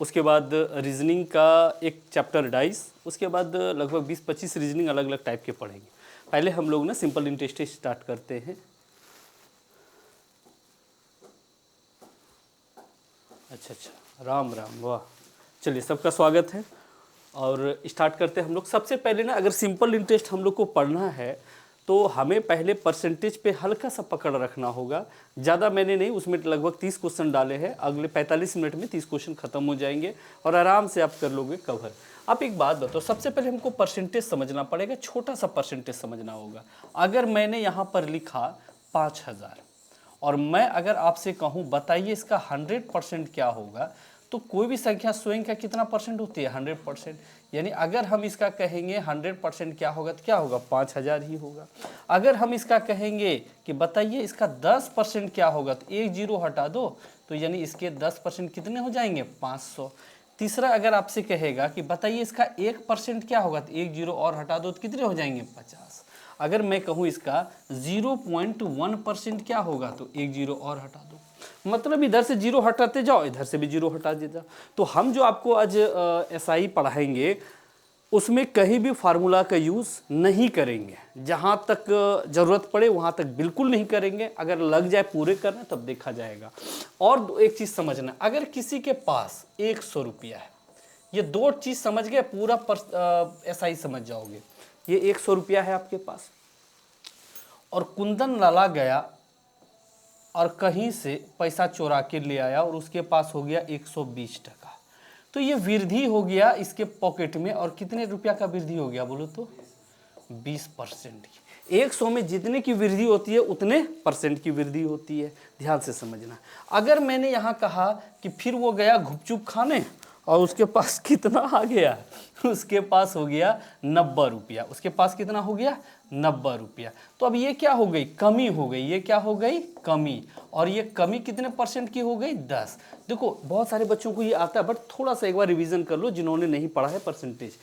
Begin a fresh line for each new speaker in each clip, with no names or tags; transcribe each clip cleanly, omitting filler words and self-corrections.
उसके बाद रीजनिंग का एक चैप्टर डाइस, उसके बाद लगभग 20-25 रीजनिंग अलग अलग टाइप के पढ़ेंगे। पहले हम लोग ना सिंपल इंटरेस्ट स्टार्ट करते हैं। अच्छा, राम राम, वाह। चलिए, सबका स्वागत है और स्टार्ट करते हैं हम लोग। सबसे पहले ना, अगर सिंपल इंटरेस्ट हम लोग को पढ़ना है तो हमें पहले परसेंटेज पे हल्का सा पकड़ रखना होगा। ज़्यादा मैंने नहीं, उसमें लगभग 30 क्वेश्चन डाले हैं। अगले 45 मिनट में 30 क्वेश्चन खत्म हो जाएंगे और आराम से आप कर लोगे कवर। आप एक बात बताओ, सबसे पहले हमको परसेंटेज समझना पड़ेगा, छोटा सा परसेंटेज समझना होगा। अगर मैंने यहाँ पर लिखा 5000 और मैं अगर आपसे कहूँ बताइए इसका 100% क्या होगा, तो कोई भी संख्या स्वयं का कितना परसेंट होती है? 100%। यानी अगर हम इसका कहेंगे 100% क्या होगा तो क्या होगा? 5000 ही होगा। अगर हम इसका कहेंगे कि बताइए इसका 10% क्या होगा, तो एक जीरो हटा दो, तो यानी इसके 10% कितने हो जाएंगे? 500। तीसरा अगर आपसे कहेगा कि बताइए इसका 1% क्या होगा, तो एक जीरो और हटा दो तो कितने हो जाएंगे? 50। अगर मैं कहूँ इसका 0.1% क्या होगा, तो एक जीरो और हटा दो। मतलब इधर से जीरो हटाते जाओ, इधर से भी जीरो हटा देता। तो हम जो आपको आज एसआई पढ़ाएंगे उसमें कहीं भी फार्मूला का यूज़ नहीं करेंगे। जहाँ तक ज़रूरत पड़े वहाँ तक बिल्कुल नहीं करेंगे। अगर लग जाए पूरे करने तब देखा जाएगा। और एक चीज़ समझना, अगर किसी के पास 100 रुपया है, ये दो चीज़ समझ गए, पूरा एसआई समझ जाओगे। ये 100 रुपया है आपके पास और कुंदन लाला गया और कहीं से पैसा चोरा के ले आया और उसके पास हो गया 120 टका। तो ये वृद्धि हो गया इसके पॉकेट में। और कितने रुपया का वृद्धि हो गया बोलो तो? 20% की। 100 में जितने की वृद्धि होती है उतने परसेंट की वृद्धि होती है। ध्यान से समझना। अगर मैंने यहाँ कहा कि फिर वो गया गुपचुप खाने और उसके पास कितना आ गया? उसके पास हो गया 90 रुपया। उसके पास कितना हो गया? 90 रुपया। तो अब ये क्या हो गई? कमी हो गई। ये क्या हो गई? कमी। और ये कमी कितने परसेंट की हो गई? 10। देखो, बहुत सारे बच्चों को ये आता है, बट थोड़ा सा एक बार रिवीजन कर लो जिन्होंने नहीं पढ़ा है परसेंटेज।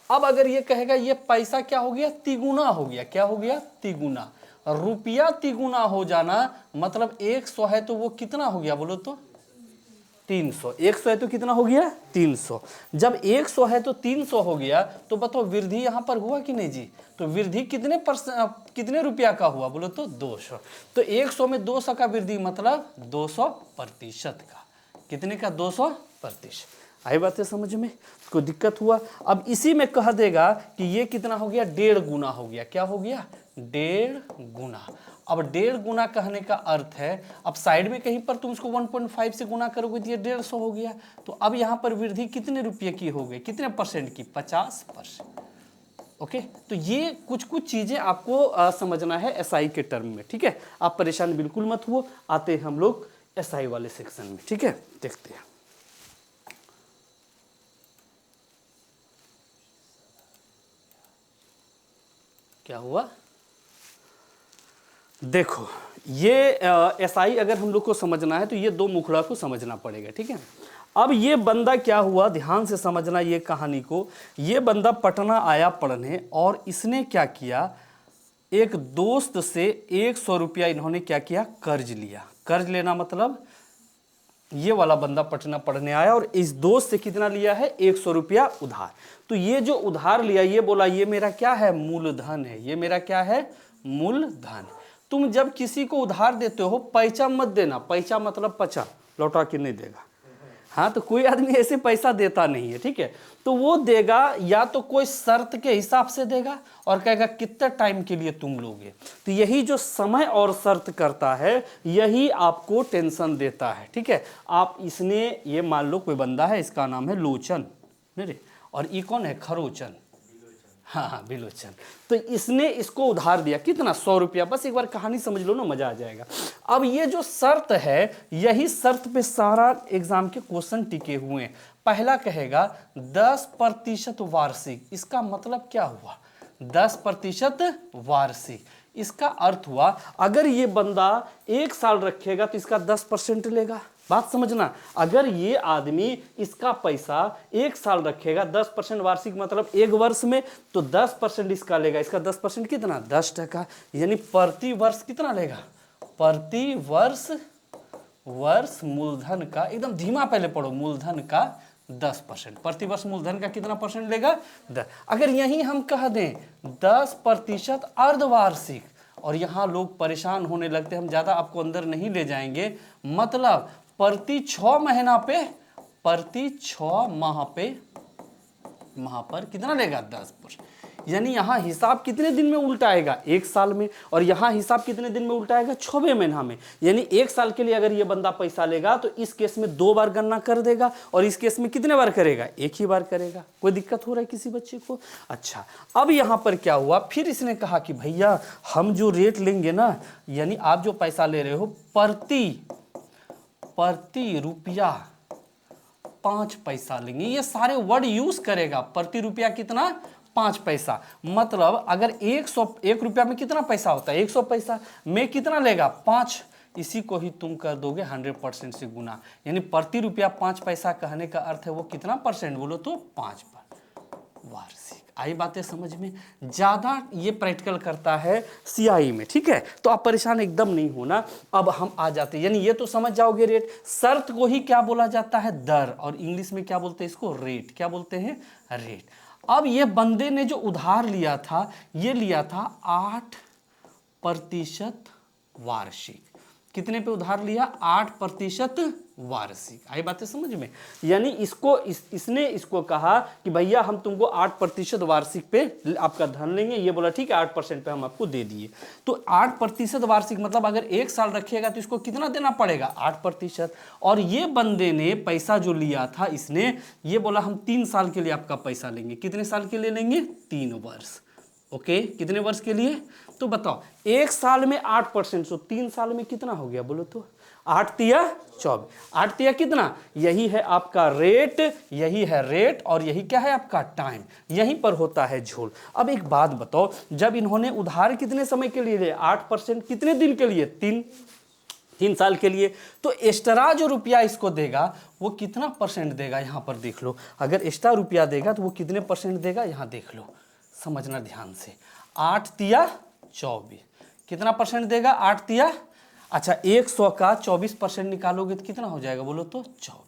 अब अगर ये कहेगा ये पैसा क्या हो गया? तिगुना हो गया। क्या हो गया? तिगुना। रुपया तिगुना हो जाना मतलब 100 है तो वो कितना हो गया बोलो तो? 300। 100 है तो कितना हो गया? 300। जब 100 है तो 300 हो गया, तो बताओ वृद्धि यहाँ पर हुआ कि नहीं जी? तो वृद्धि कितने रुपया का हुआ बोलो तो? 200। तो 100 में 200 का वृद्धि मतलब 200% का। कितने का? 200%। आई बातें समझ में? कोई दिक्कत हुआ? अब इसी में कह देगा कि ये कितना हो गया? 1.5 गुना हो गया। क्या हो गया? 1.5 गुना। अब 1.5 गुना कहने का अर्थ है, अब साइड में कहीं पर तुम इसको 1.5 से गुना करोगे तो ये 150 हो गया। तो अब यहाँ पर वृद्धि कितने रुपये की हो गई? कितने परसेंट की? 50%। ओके, तो ये कुछ कुछ चीजें आपको समझना है एसआई के टर्म में। ठीक है, आप परेशान बिल्कुल मत हुओ। आते हैं हम लोग एसआई वाले सेक्शन में। ठीक है, देखते हैं क्या हुआ। देखो, ये एसआई अगर हम लोग को समझना है तो ये दो मुखड़ा को समझना पड़ेगा। ठीक है, अब ये बंदा क्या हुआ, ध्यान से समझना ये कहानी को। ये बंदा पटना आया पढ़ने और इसने क्या किया, एक दोस्त से 100 रुपया इन्होंने क्या किया? कर्ज लिया। कर्ज लेना मतलब ये वाला बंदा पटना पढ़ने आया और इस दोस्त से कितना लिया है? 100 रुपया उधार। तो ये जो उधार लिया, ये बोला ये मेरा क्या है? मूलधन है। ये मेरा क्या है? मूलधन। तुम जब किसी को उधार देते हो, पैसा मत देना। पैसा मतलब पचा, लौटा के नहीं देगा। हाँ, तो कोई आदमी ऐसे पैसा देता नहीं है। ठीक है, तो वो देगा या तो कोई शर्त के हिसाब से देगा और कहेगा कितने टाइम के लिए तुम लोगे। तो यही जो समय और शर्त करता है, यही आपको टेंशन देता है। ठीक है, आप इसने ये मान लो कोई बंदा है, इसका नाम है लोचन, मेरे, और ये कौन है? खरोचन। हाँ, बिलोचन। तो इसने इसको उधार दिया कितना? 100 रुपया। बस एक बार कहानी समझ लो ना, मजा आ जाएगा। अब ये जो शर्त है, यही शर्त पे सारा एग्जाम के क्वेश्चन टिके हुए हैं। पहला कहेगा 10% वार्षिक। इसका मतलब क्या हुआ? 10% वार्षिक। इसका अर्थ हुआ अगर ये बंदा 1 साल रखेगा तो इसका 10% लेगा। बात समझना, अगर ये आदमी इसका पैसा 1 साल रखेगा, 10% वार्षिक मतलब 1 वर्ष में, तो 10% इसका लेगा। इसका 10% कितना? 10 टका। यानी प्रति वर्ष कितना लेगा? प्रति वर्ष वर्ष मूलधन का, एकदम धीमा पहले पढ़ो, मूलधन का 10%। प्रतिवर्ष मूलधन का कितना परसेंट लेगा? 10। अगर यहीं हम कह दें 10% अर्धवार्षिक, और यहाँ लोग परेशान होने लगते हैं, हम ज़्यादा आपको अंदर नहीं ले जाएंगे, मतलब प्रति 6 महीना पे, प्रति 6 माह पर कितना लेगा? 10%। यानी यहाँ हिसाब कितने दिन में उल्टा आएगा? 1 साल में। और यहाँ हिसाब कितने दिन में उल्टा आएगा? 6वें महीना में। यानी 1 साल के लिए अगर ये बंदा पैसा लेगा तो इस केस में 2 बार गणना कर देगा, और इस केस में कितने बार करेगा? 1 ही बार करेगा। कोई दिक्कत हो रहा है किसी बच्चे को? अच्छा, अब यहाँ पर क्या हुआ, फिर इसने कहा कि भैया हम जो रेट लेंगे ना, यानी आप जो पैसा ले रहे हो प्रति रुपया 5 पैसा लेंगे। ये सारे वर्ड यूज करेगा। प्रति रुपया कितना? 5 पैसा। मतलब अगर 1 रुपया में कितना पैसा होता है? 100 पैसा में कितना लेगा? 5। इसी को ही तुम कर दोगे 100% से गुना, यानी प्रति रुपया 5 पैसा कहने का अर्थ है वो कितना परसेंट? बोलो तो 5 वार्षिक। आई बातें समझ में? ज़्यादा ये प्रैक्टिकल करता है सीआई में, ठीक है? तो आप परेशान एकदम नहीं होना। अब हम आ जाते हैं, यानी ये तो समझ जाओगे रेट। शर्त को ही क्या बोला जाता है? दर, और इंग्लिश में क्या बोलते हैं इसको? रेट। क्या बोलते हैं? रेट। अब ये बंदे ने जो उधार लिया था, ये लिया था 8% वार्षिक। कितने पे उधार लिया? 8% वार्षिक। आई बातें समझ में? यानी इसने इसको कहा कि भैया हम तुमको 8% वार्षिक पे आपका धन लेंगे। ये बोला ठीक है, 8% पे हम आपको दे दिए। तो 8% वार्षिक मतलब अगर 1 साल रखिएगा तो इसको कितना देना पड़ेगा? 8%। और ये बंदे ने पैसा जो लिया था, इसने ये बोला हम 3 साल के लिए आपका पैसा लेंगे। कितने साल के लिए लेंगे? 3 वर्ष। ओके, कितने वर्ष के लिए? तो बताओ, 1 साल में 8%, तो 3 साल में कितना हो गया? बोलो तो 8 तिया 24। 8 तिया कितना? यही है आपका रेट, यही है रेट, और यही क्या है आपका? टाइम। यहीं पर होता है झोल। अब एक बात बताओ, जब इन्होंने उधार कितने समय के लिए लिया? 8%। कितने दिन के लिए? 3 साल के लिए। तो एक्स्ट्रा जो रुपया इसको देगा वो कितना परसेंट देगा? यहाँ पर देख लो। अगर एक्स्ट्रा रुपया देगा तो वो कितने परसेंट देगा? यहाँ देख लो, समझना ध्यान से। 8 तिया 24, कितना परसेंट देगा? 8 तिया, अच्छा 100 का 24% निकालोगे तो कितना हो जाएगा? बोलो तो 24।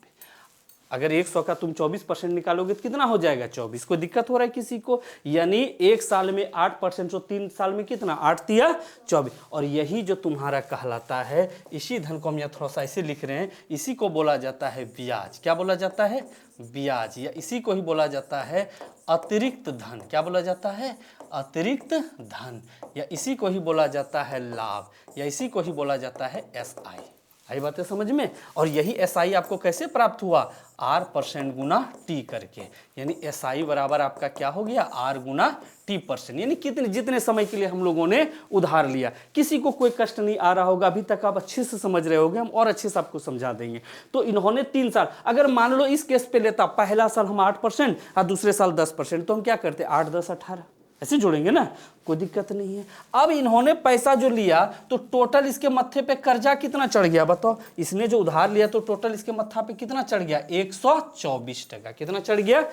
अगर 100 का तुम 24% निकालोगे तो कितना हो जाएगा? 24। कोई दिक्कत हो रहा है किसी को? यानी 1 साल में 8%, तो 3 साल में कितना? 8 तिया 24। और यही जो तुम्हारा कहलाता है, इसी धन को हम यहाँ थोड़ा सा ऐसे लिख रहे हैं, इसी को बोला जाता है ब्याज। क्या बोला जाता है? ब्याज। या इसी को ही बोला जाता है अतिरिक्त धन। क्या बोला जाता है? अतिरिक्त धन। या इसी को ही बोला जाता है लाभ, या इसी को ही बोला जाता है एसआई। आई बातें समझ में? और यही एसआई आपको कैसे प्राप्त हुआ? R% गुना T करके। यानी एसआई बराबर आपका क्या हो गया? R गुना T%। यानी कितने, जितने समय के लिए हम लोगों ने उधार लिया। किसी को कोई कष्ट नहीं आ रहा होगा, अभी तक आप अच्छे से समझ रहे होगे, हम और अच्छे से आपको समझा देंगे। तो इन्होंने 3 साल, अगर मान लो इस केस पे लेता, पहला साल हम 8% और दूसरे साल 10%, तो हम क्या करते? 8, 10, 18 ऐसे जोड़ेंगे ना, कोई दिक्कत नहीं है। अब इन्होंने पैसा जो लिया तो टोटल इसके मत्थे पे कर्जा कितना चढ़ गया? बताओ, इसने जो उधार लिया तो टोटल इसके मत्था पे कितना चढ़ गया? 124%। कितना चढ़ गया?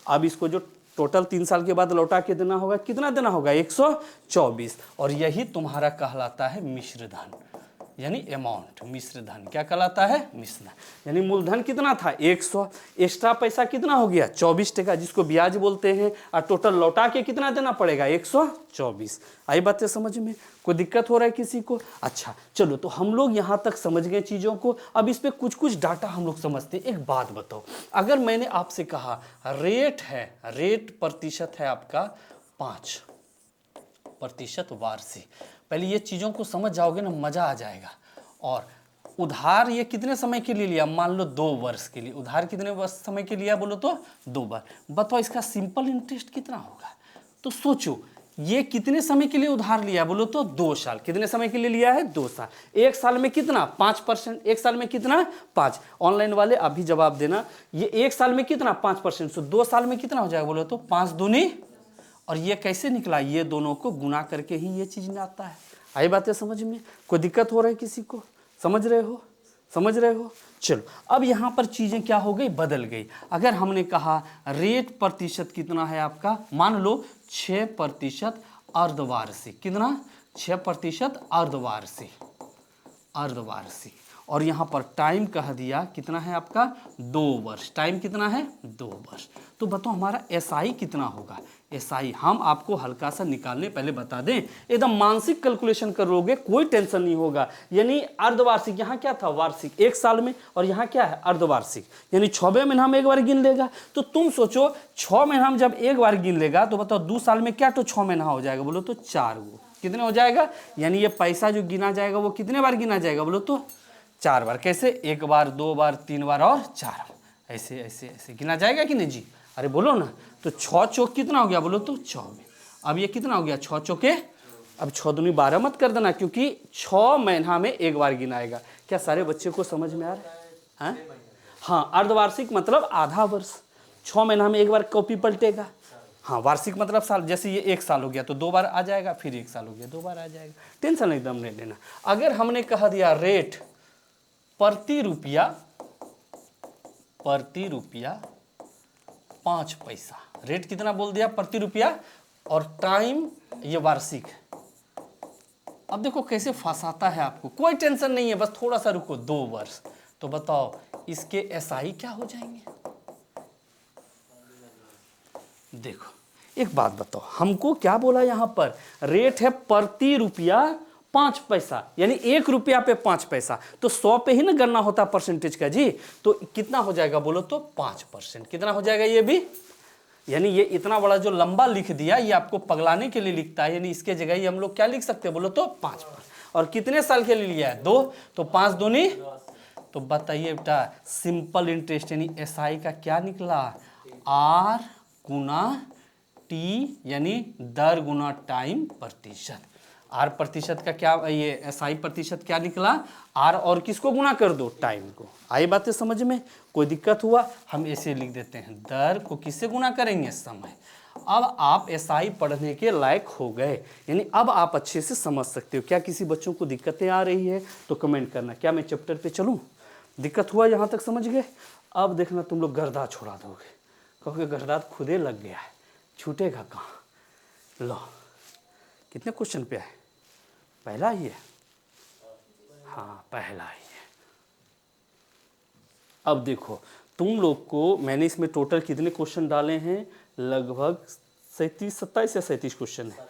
अब इसको जो टोटल 3 साल के बाद लौटा के देना होगा, कितना देना होगा? 124। और यही तुम्हारा कहलाता है मिश्र धन, यानी अमाउंट। मिश्र धन क्या कहलाता है? मिश्र धन। यानी मूलधन कितना था? 100, एक्स्ट्रा पैसा कितना हो गया? 24%, जिसको ब्याज बोलते हैं, और टोटल लौटा के कितना देना पड़ेगा? 124। आई बातें समझ में? कोई दिक्कत हो रहा है किसी को? अच्छा चलो, तो हम लोग यहाँ तक समझ गए चीज़ों को। अब इस पर कुछ डाटा हम लोग समझते हैं। एक बात बताओ, अगर मैंने आपसे कहा रेट है, रेट प्रतिशत है आपका 5% वार्षिक, पहले ये चीज़ों को समझ जाओगे ना, मज़ा आ जाएगा। और उधार ये कितने समय के लिए लिया? मान लो 2 वर्ष के लिए। उधार कितने वर्ष समय के लिया? बोलो तो 2 बार। बताओ इसका सिंपल इंटरेस्ट कितना होगा? तो सोचो, ये कितने समय के लिए उधार लिया? बोलो तो 2 साल। कितने समय के लिए लिया है? 2 साल। 1 साल में कितना? 5%। 1 साल में कितना? 5। ऑनलाइन वाले अभी जवाब देना, ये 1 साल में कितना? 5%। तो 2 साल में कितना हो जाएगा? बोलो तो 5 दूनी, और ये कैसे निकला? ये दोनों को गुना करके ही ये चीज़ आता है। आई बातें समझ में? कोई दिक्कत हो रहा है किसी को? समझ रहे हो? समझ रहे हो? चलो, अब यहाँ पर चीज़ें क्या हो गई? बदल गई। अगर हमने कहा रेट प्रतिशत कितना है आपका, मान लो 6% अर्धवार्षिक। कितना? 6% अर्धवार्षिक। अर्धवार्षिक। और यहाँ पर टाइम कह दिया कितना है आपका 2 वर्ष। टाइम कितना है 2 वर्ष। तो बताओ हमारा एसआई कितना होगा। एसआई हम आपको हल्का सा निकालने पहले बता दें, एकदम मानसिक कैलकुलेशन करोगे कोई टेंशन नहीं होगा। यानी अर्धवार्षिक, यहाँ क्या था वार्षिक 1 साल में, और यहाँ क्या है अर्धवार्षिक, यानी 6वें महीना में एक बार गिन लेगा। तो तुम सोचो 6 महीना में जब एक बार गिन लेगा तो बताओ 2 साल में क्या तो 6 महीना हो जाएगा, बोलो तो 4 गो कितने हो जाएगा। यानी ये पैसा जो गिना जाएगा वो कितने बार गिना जाएगा, बोलो तो 4 बार। कैसे, 1 बार 2 बार 3 बार और 4 बार, ऐसे ऐसे ऐसे गिना जाएगा कि नहीं जी। अरे बोलो ना। तो 6 चौक कितना हो गया, बोलो तो 24। अब ये कितना हो गया 6 चौके, अब 6 दूनी 12 मत कर देना, क्योंकि 6 महीना में एक बार गिनाएगा। क्या सारे बच्चे को समझ में आ रहा है? हाँ, अर्धवार्षिक मतलब आधा वर्ष, 6 महीना में एक बार कॉपी पलटेगा। हाँ, वार्षिक मतलब साल, जैसे ये 1 साल हो गया तो 2 बार आ जाएगा, फिर 1 साल हो गया 2 बार आ जाएगा। टेंशन एकदम नहीं लेना। अगर हमने कहा दिया रेट प्रति रुपया 5 पैसा, रेट कितना बोल दिया प्रति रुपया, और टाइम ये वार्षिक। अब देखो कैसे फंसाता है आपको, कोई टेंशन नहीं है, बस थोड़ा सा रुको। 2 वर्ष, तो बताओ इसके एसआई क्या हो जाएंगे। देखो एक बात बताओ, हमको क्या बोला यहाँ पर, रेट है प्रति रुपया 5 पैसा, यानी 1 रुपया पे 5 पैसा, तो 100 पे ही ना गणना होता परसेंटेज का जी। तो कितना हो जाएगा बोलो तो 5%। कितना हो जाएगा ये भी, यानी ये इतना बड़ा जो लंबा लिख दिया ये आपको पगलाने के लिए लिखता है, यानी इसके जगह ही हम लोग क्या लिख सकते हैं, बोलो तो 5। और कितने साल के लिए लिया है 2, तो 5 दूनी। तो बताइए बेटा सिंपल इंटरेस्ट यानी एसआई का क्या निकला, आर गुना टी, यानी दर गुना टाइम प्रतिशत। आर प्रतिशत का क्या, ये एसआई प्रतिशत क्या निकला, आर और किसको गुना कर दो, टाइम को। आई बातें समझ में, कोई दिक्कत हुआ, हम ऐसे लिख देते हैं, दर को किससे गुना करेंगे, समय। अब आप एसआई पढ़ने के लायक हो गए, यानी अब आप अच्छे से समझ सकते हो। क्या किसी बच्चों को दिक्कतें आ रही है तो कमेंट करना। क्या मैं चैप्टर पे चलूँ, दिक्कत हुआ यहाँ तक समझ गए। अब देखना तुम लोग गर्दा छोड़ा दोगे, कहोगे गर्दा खुदे लग गया है, छूटेगा कहाँ। लो कितने क्वेश्चन पे है, पहला ही है, हाँ पहला ही है। अब देखो तुम लोग को मैंने इसमें टोटल कितने क्वेश्चन डाले हैं, लगभग 27 या 37 क्वेश्चन है,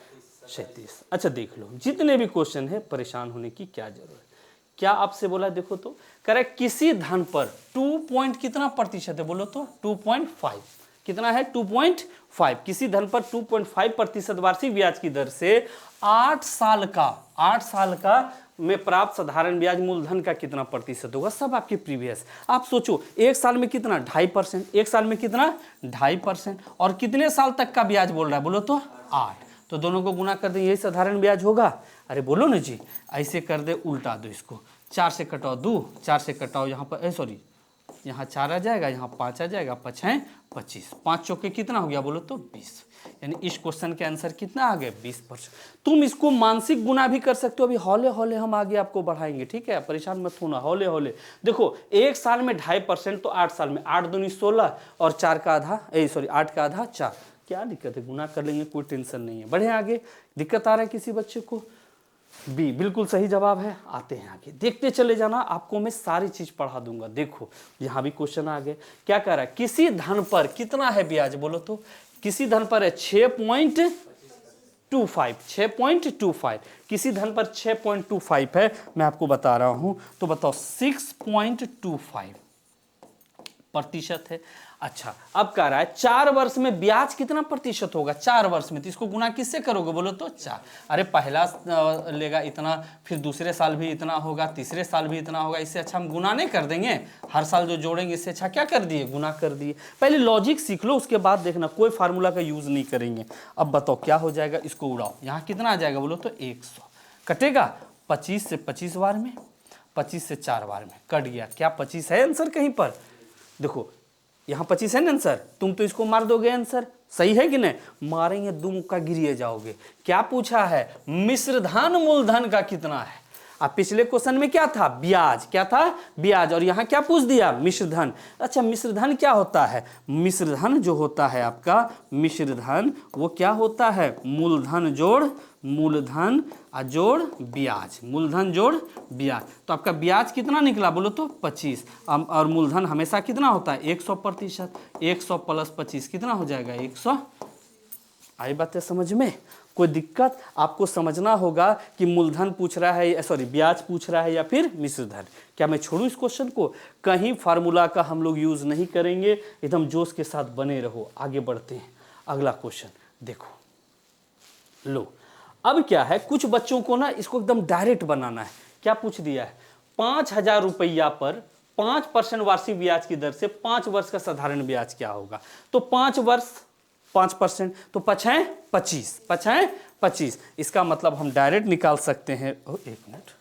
37। अच्छा देख लो, जितने भी क्वेश्चन है परेशान होने की क्या जरूरत है। क्या आपसे बोला, देखो तो करेक्ट, किसी धन पर 2 पॉइंट कितना प्रतिशत है, बोलो तो 2.5। कितना है 2.5। किसी धन पर 2.5% वार्षिक ब्याज की दर से 8 साल का में प्राप्त साधारण ब्याज मूलधन का कितना प्रतिशत होगा, सब आपके प्रीवियस। आप सोचो 1 साल में कितना 2.5%, 1 साल में कितना 2.5%, और कितने साल तक का ब्याज बोल रहा है, बोलो तो 8। तो दोनों को गुना कर दें, यही साधारण ब्याज होगा। अरे बोलो ना जी, ऐसे कर दे, उल्टा दो इसको, 4 से कटाओ 2, 4 से कटाओ यहाँ पर, सॉरी यहाँ 4 आ जाएगा, यहाँ 5 आ जाएगा, 5 है 25, 5 चौके कितना हो गया, बोलो तो 20। यानी इस क्वेश्चन के आंसर कितना आ गए 20%। तुम इसको मानसिक गुना भी कर सकते हो, अभी हौले हौले हम आगे आपको बढ़ाएंगे, ठीक है, परेशान मत होना, हौले हौले। देखो 1 साल में 2.5% तो 8 साल में 8 दूनी 16, और 4 का आधा, 8 का आधा 4, क्या दिक्कत है, गुना कर लेंगे, कोई टेंशन नहीं है। बढ़े आगे, दिक्कत आ रहा है किसी बच्चे को, बी बिल्कुल सही जवाब है। आते हैं आगे, देखते चले जाना, आपको मैं सारी चीज पढ़ा दूंगा। देखो यहाँ भी क्वेश्चन आ गए, क्या कह रहा है, किसी धन पर कितना है ब्याज, बोलो तो किसी धन पर है 6.25, किसी धन पर 6.25 है, मैं आपको बता रहा हूं, तो बताओ 6.25% है। अच्छा अब कह रहा है 4 वर्ष में ब्याज कितना प्रतिशत होगा, 4 वर्ष में, तो इसको गुना किससे करोगे, बोलो तो 4। अरे पहला लेगा इतना, फिर दूसरे साल भी इतना होगा, तीसरे साल भी इतना होगा, इससे अच्छा हम गुना नहीं कर देंगे, हर साल जो जोड़ेंगे इससे अच्छा क्या कर दिए, गुना कर दिए। पहले लॉजिक सीख लो, उसके बाद देखना, कोई फार्मूला का यूज नहीं करेंगे। अब बताओ क्या हो जाएगा, इसको उड़ाओ, यहाँ कितना आ जाएगा, बोलो तो 100 कटेगा, 25 से 25 बार में, 25 से 4 बार में कट गया। क्या 25 है आंसर कहीं पर, देखो यहाँ 25 है ना आंसर, तुम तो इसको मार दोगे आंसर, सही है कि नहीं, मारेंगे दुम का गिरिए जाओगे। क्या पूछा है, मिश्रधन मूलधन का कितना है। अब पिछले क्वेश्चन में क्या था, ब्याज, क्या था, ब्याज, और यहाँ क्या पूछ दिया, मिश्र धन। अच्छा मिश्र धन क्या होता है, मिश्र धन जो होता है आपका मिश्र धन वो क्या होता है, मूलधन जोड़ मूलधन जोड़ ब्याज, मूलधन जोड़ ब्याज। तो आपका ब्याज कितना निकला बोलो तो 25, और मूलधन हमेशा कितना होता है 100%, 100 प्लस 25 कितना हो जाएगा 100। आई बात है समझ में, कोई दिक्कत, आपको समझना होगा कि मूलधन पूछ रहा है, सॉरी ब्याज पूछ रहा है या फिर मिश्र धन। क्या मैं छोड़ूं इस क्वेश्चन को, कहीं फार्मूला का हम लोग यूज नहीं करेंगे, एकदम जोश के साथ बने रहो। आगे बढ़ते हैं, अगला क्वेश्चन देखो, लो अब क्या है, कुछ बच्चों को ना इसको एकदम डायरेक्ट बनाना है। क्या पूछ दिया है, 5,000 रुपया पर 5% वार्षिक ब्याज की दर से 5 वर्ष का साधारण ब्याज क्या होगा। तो 5 वर्ष 5%, तो 5 है 25, 5 है 25। इसका मतलब हम डायरेक्ट निकाल सकते हैं, एक मिनट,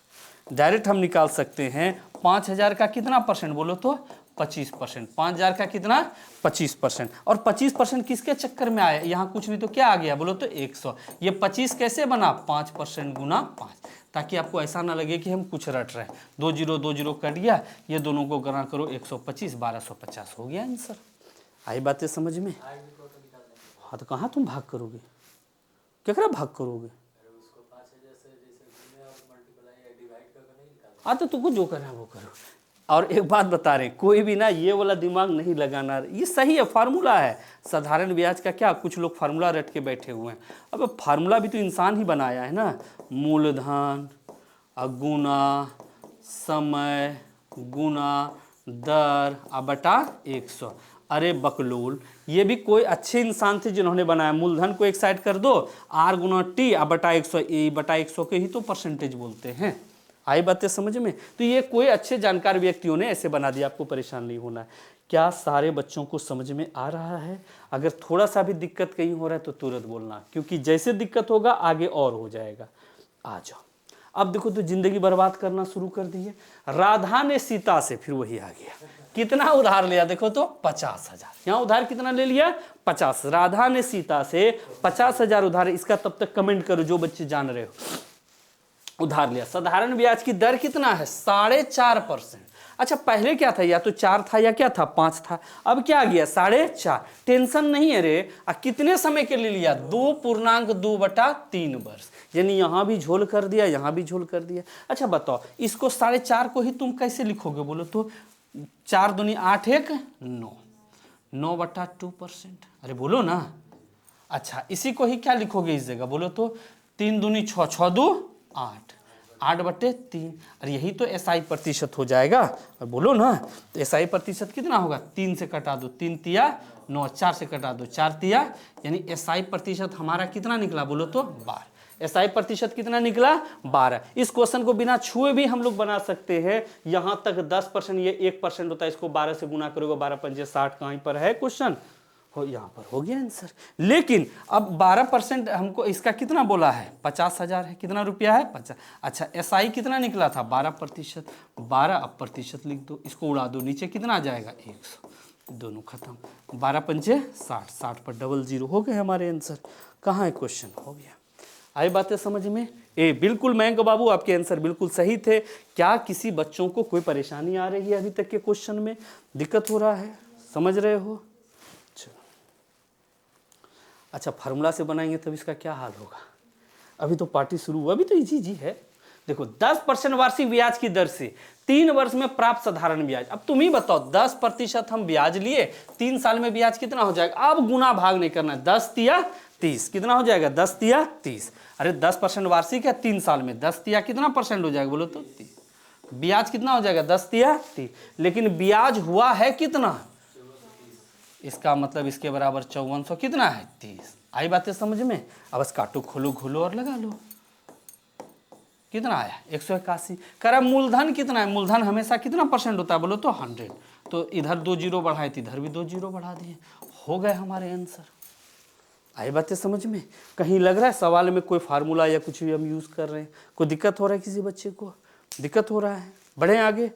डायरेक्ट हम निकाल सकते हैं 5,000 का कितना परसेंट बोलो तो 25%, 5,000 का कितना 25%, और 25% किसके चक्कर में आया, यहाँ कुछ नहीं तो क्या आ गया बोलो तो 100। ये 25 कैसे बना, 5% गुना 5, ताकि आपको ऐसा ना लगे कि हम कुछ रट रहे हैं। 2 0 2 0 कट गया, ये दोनों को गणा करो 125, 1250 हो गया आंसर। आई बातें समझ में, हाँ तो कहाँ तुम भाग करोगे, क्या भाग करोगे, हाँ तो तुमको जो करना है वो करो। और एक बात बता रहे, कोई भी ना ये वाला दिमाग नहीं लगाना, ये सही है, फार्मूला है साधारण ब्याज का। क्या कुछ लोग फार्मूला रट के बैठे हुए हैं, अब फार्मूला भी तो इंसान ही बनाया है ना, मूलधन गुना समय गुना दर बटा 100। अरे बकलोल, ये भी कोई अच्छे इंसान थे जिन्होंने बनाया। मूलधन को एक साइड कर दो, आर गुना टी बटा 100, ए बटा 100 के ही तो परसेंटेज बोलते हैं। आई बातें समझ में, तो ये कोई अच्छे जानकार व्यक्तियों ने ऐसे बना दिया, आपको परेशान नहीं होना है। क्या सारे बच्चों को समझ में आ रहा है? अगर थोड़ा सा भी दिक्कत कहीं हो रहा है तो तुरंत बोलना, क्योंकि जैसे दिक्कत होगा आगे और हो जाएगा। आ जाओ, अब देखो तो जिंदगी बर्बाद करना शुरू कर दी है। राधा ने सीता से, फिर वही आ गया, कितना उधार लिया देखो तो 50,000। यहाँ उधार कितना ले लिया 50। राधा ने सीता से 50,000 उधार। इसका तब तक कमेंट करो जो बच्चे जान रहे हो। उधार लिया, साधारण ब्याज की दर कितना है 4.5%। अच्छा पहले क्या था, या तो 4 था या क्या था 5 था, अब क्या आ गया 4.5। टेंशन नहीं है रे, कितने समय के लिए लिया 2.2/3 वर्ष, यानी यहाँ भी झोल कर दिया, यहाँ भी झोल कर दिया। अच्छा बताओ इसको 4.5 को ही तुम कैसे लिखोगे बोलो तो, 4 दूनी 8 1 9, 9/2%। अरे बोलो ना। अच्छा इसी को ही क्या लिखोगे इस जगह बोलो तो, 3 दूनी 6, 6 2 8, 8/3। और यही तो एसआई प्रतिशत हो जाएगा। और बोलो ना, तो एसआई प्रतिशत कितना होगा, 3 से कटा दो 3 तिया 9, 4 से कटा दो 4 तिया, यानी एसआई प्रतिशत हमारा कितना निकला बोलो तो 12। एसआई प्रतिशत कितना निकला 12। इस क्वेश्चन को बिना छुए भी हम लोग बना सकते हैं। यहाँ तक 10%, ये 1% होता है, इसको 12 से गुना करोगे 12 पंजे 60, कहीं पर है क्वेश्चन हो, यहाँ पर हो गया आंसर। लेकिन अब 12% हमको इसका कितना बोला है 50,000 है, कितना रुपया है 50। अच्छा एसआई कितना निकला था 12%, 12 अब प्रतिशत लिख दो, इसको उड़ा दो, नीचे कितना आ जाएगा 100, दोनों खत्म, 12 पंजे 60, 60 पर 00 हो गए हमारे आंसर। कहाँ है क्वेश्चन, हो गया। आई बातें समझ में? ए बिल्कुल मयंक बाबू आपके आंसर बिल्कुल सही थे। क्या किसी बच्चों को कोई परेशानी आ रही है अभी तक के क्वेश्चन में, दिक्कत हो रहा है, समझ रहे हो? अच्छा फार्मूला से बनाएंगे तब इसका क्या हाल होगा, अभी तो पार्टी शुरू हुआ, अभी तो इजी है। देखो 10% वार्षिक ब्याज की दर से 3 वर्ष में प्राप्त साधारण ब्याज। अब तुम ही बताओ 10% हम ब्याज लिए, 3 साल में ब्याज कितना हो जाएगा। अब गुना भाग नहीं करना है, 10 तिया 30 कितना हो जाएगा 10 तिया 30। अरे 10% वार्षिक है 3 साल में, 10 तिया कितना परसेंट हो जाएगा बोलो तो 30। ब्याज कितना हो जाएगा 10 तिया 30, लेकिन ब्याज हुआ है कितना, इसका मतलब इसके बराबर 5400 कितना है 30। आई बातें समझ में? अब बस काटो खोलो घोलो और लगा लो, कितना आया 181। करा मूलधन कितना है, मूलधन हमेशा कितना परसेंट होता है बोलो तो 100, तो इधर 2 0 बढ़ाए तो इधर भी 2 0 बढ़ा दिए, हो गए हमारे आंसर। आई बातें समझ में? कहीं लग रहा है सवाल में कोई फार्मूला या कुछ भी हम यूज कर रहे हैं, कोई दिक्कत हो रहा है, किसी बच्चे को दिक्कत हो रहा है? बढ़े आगे,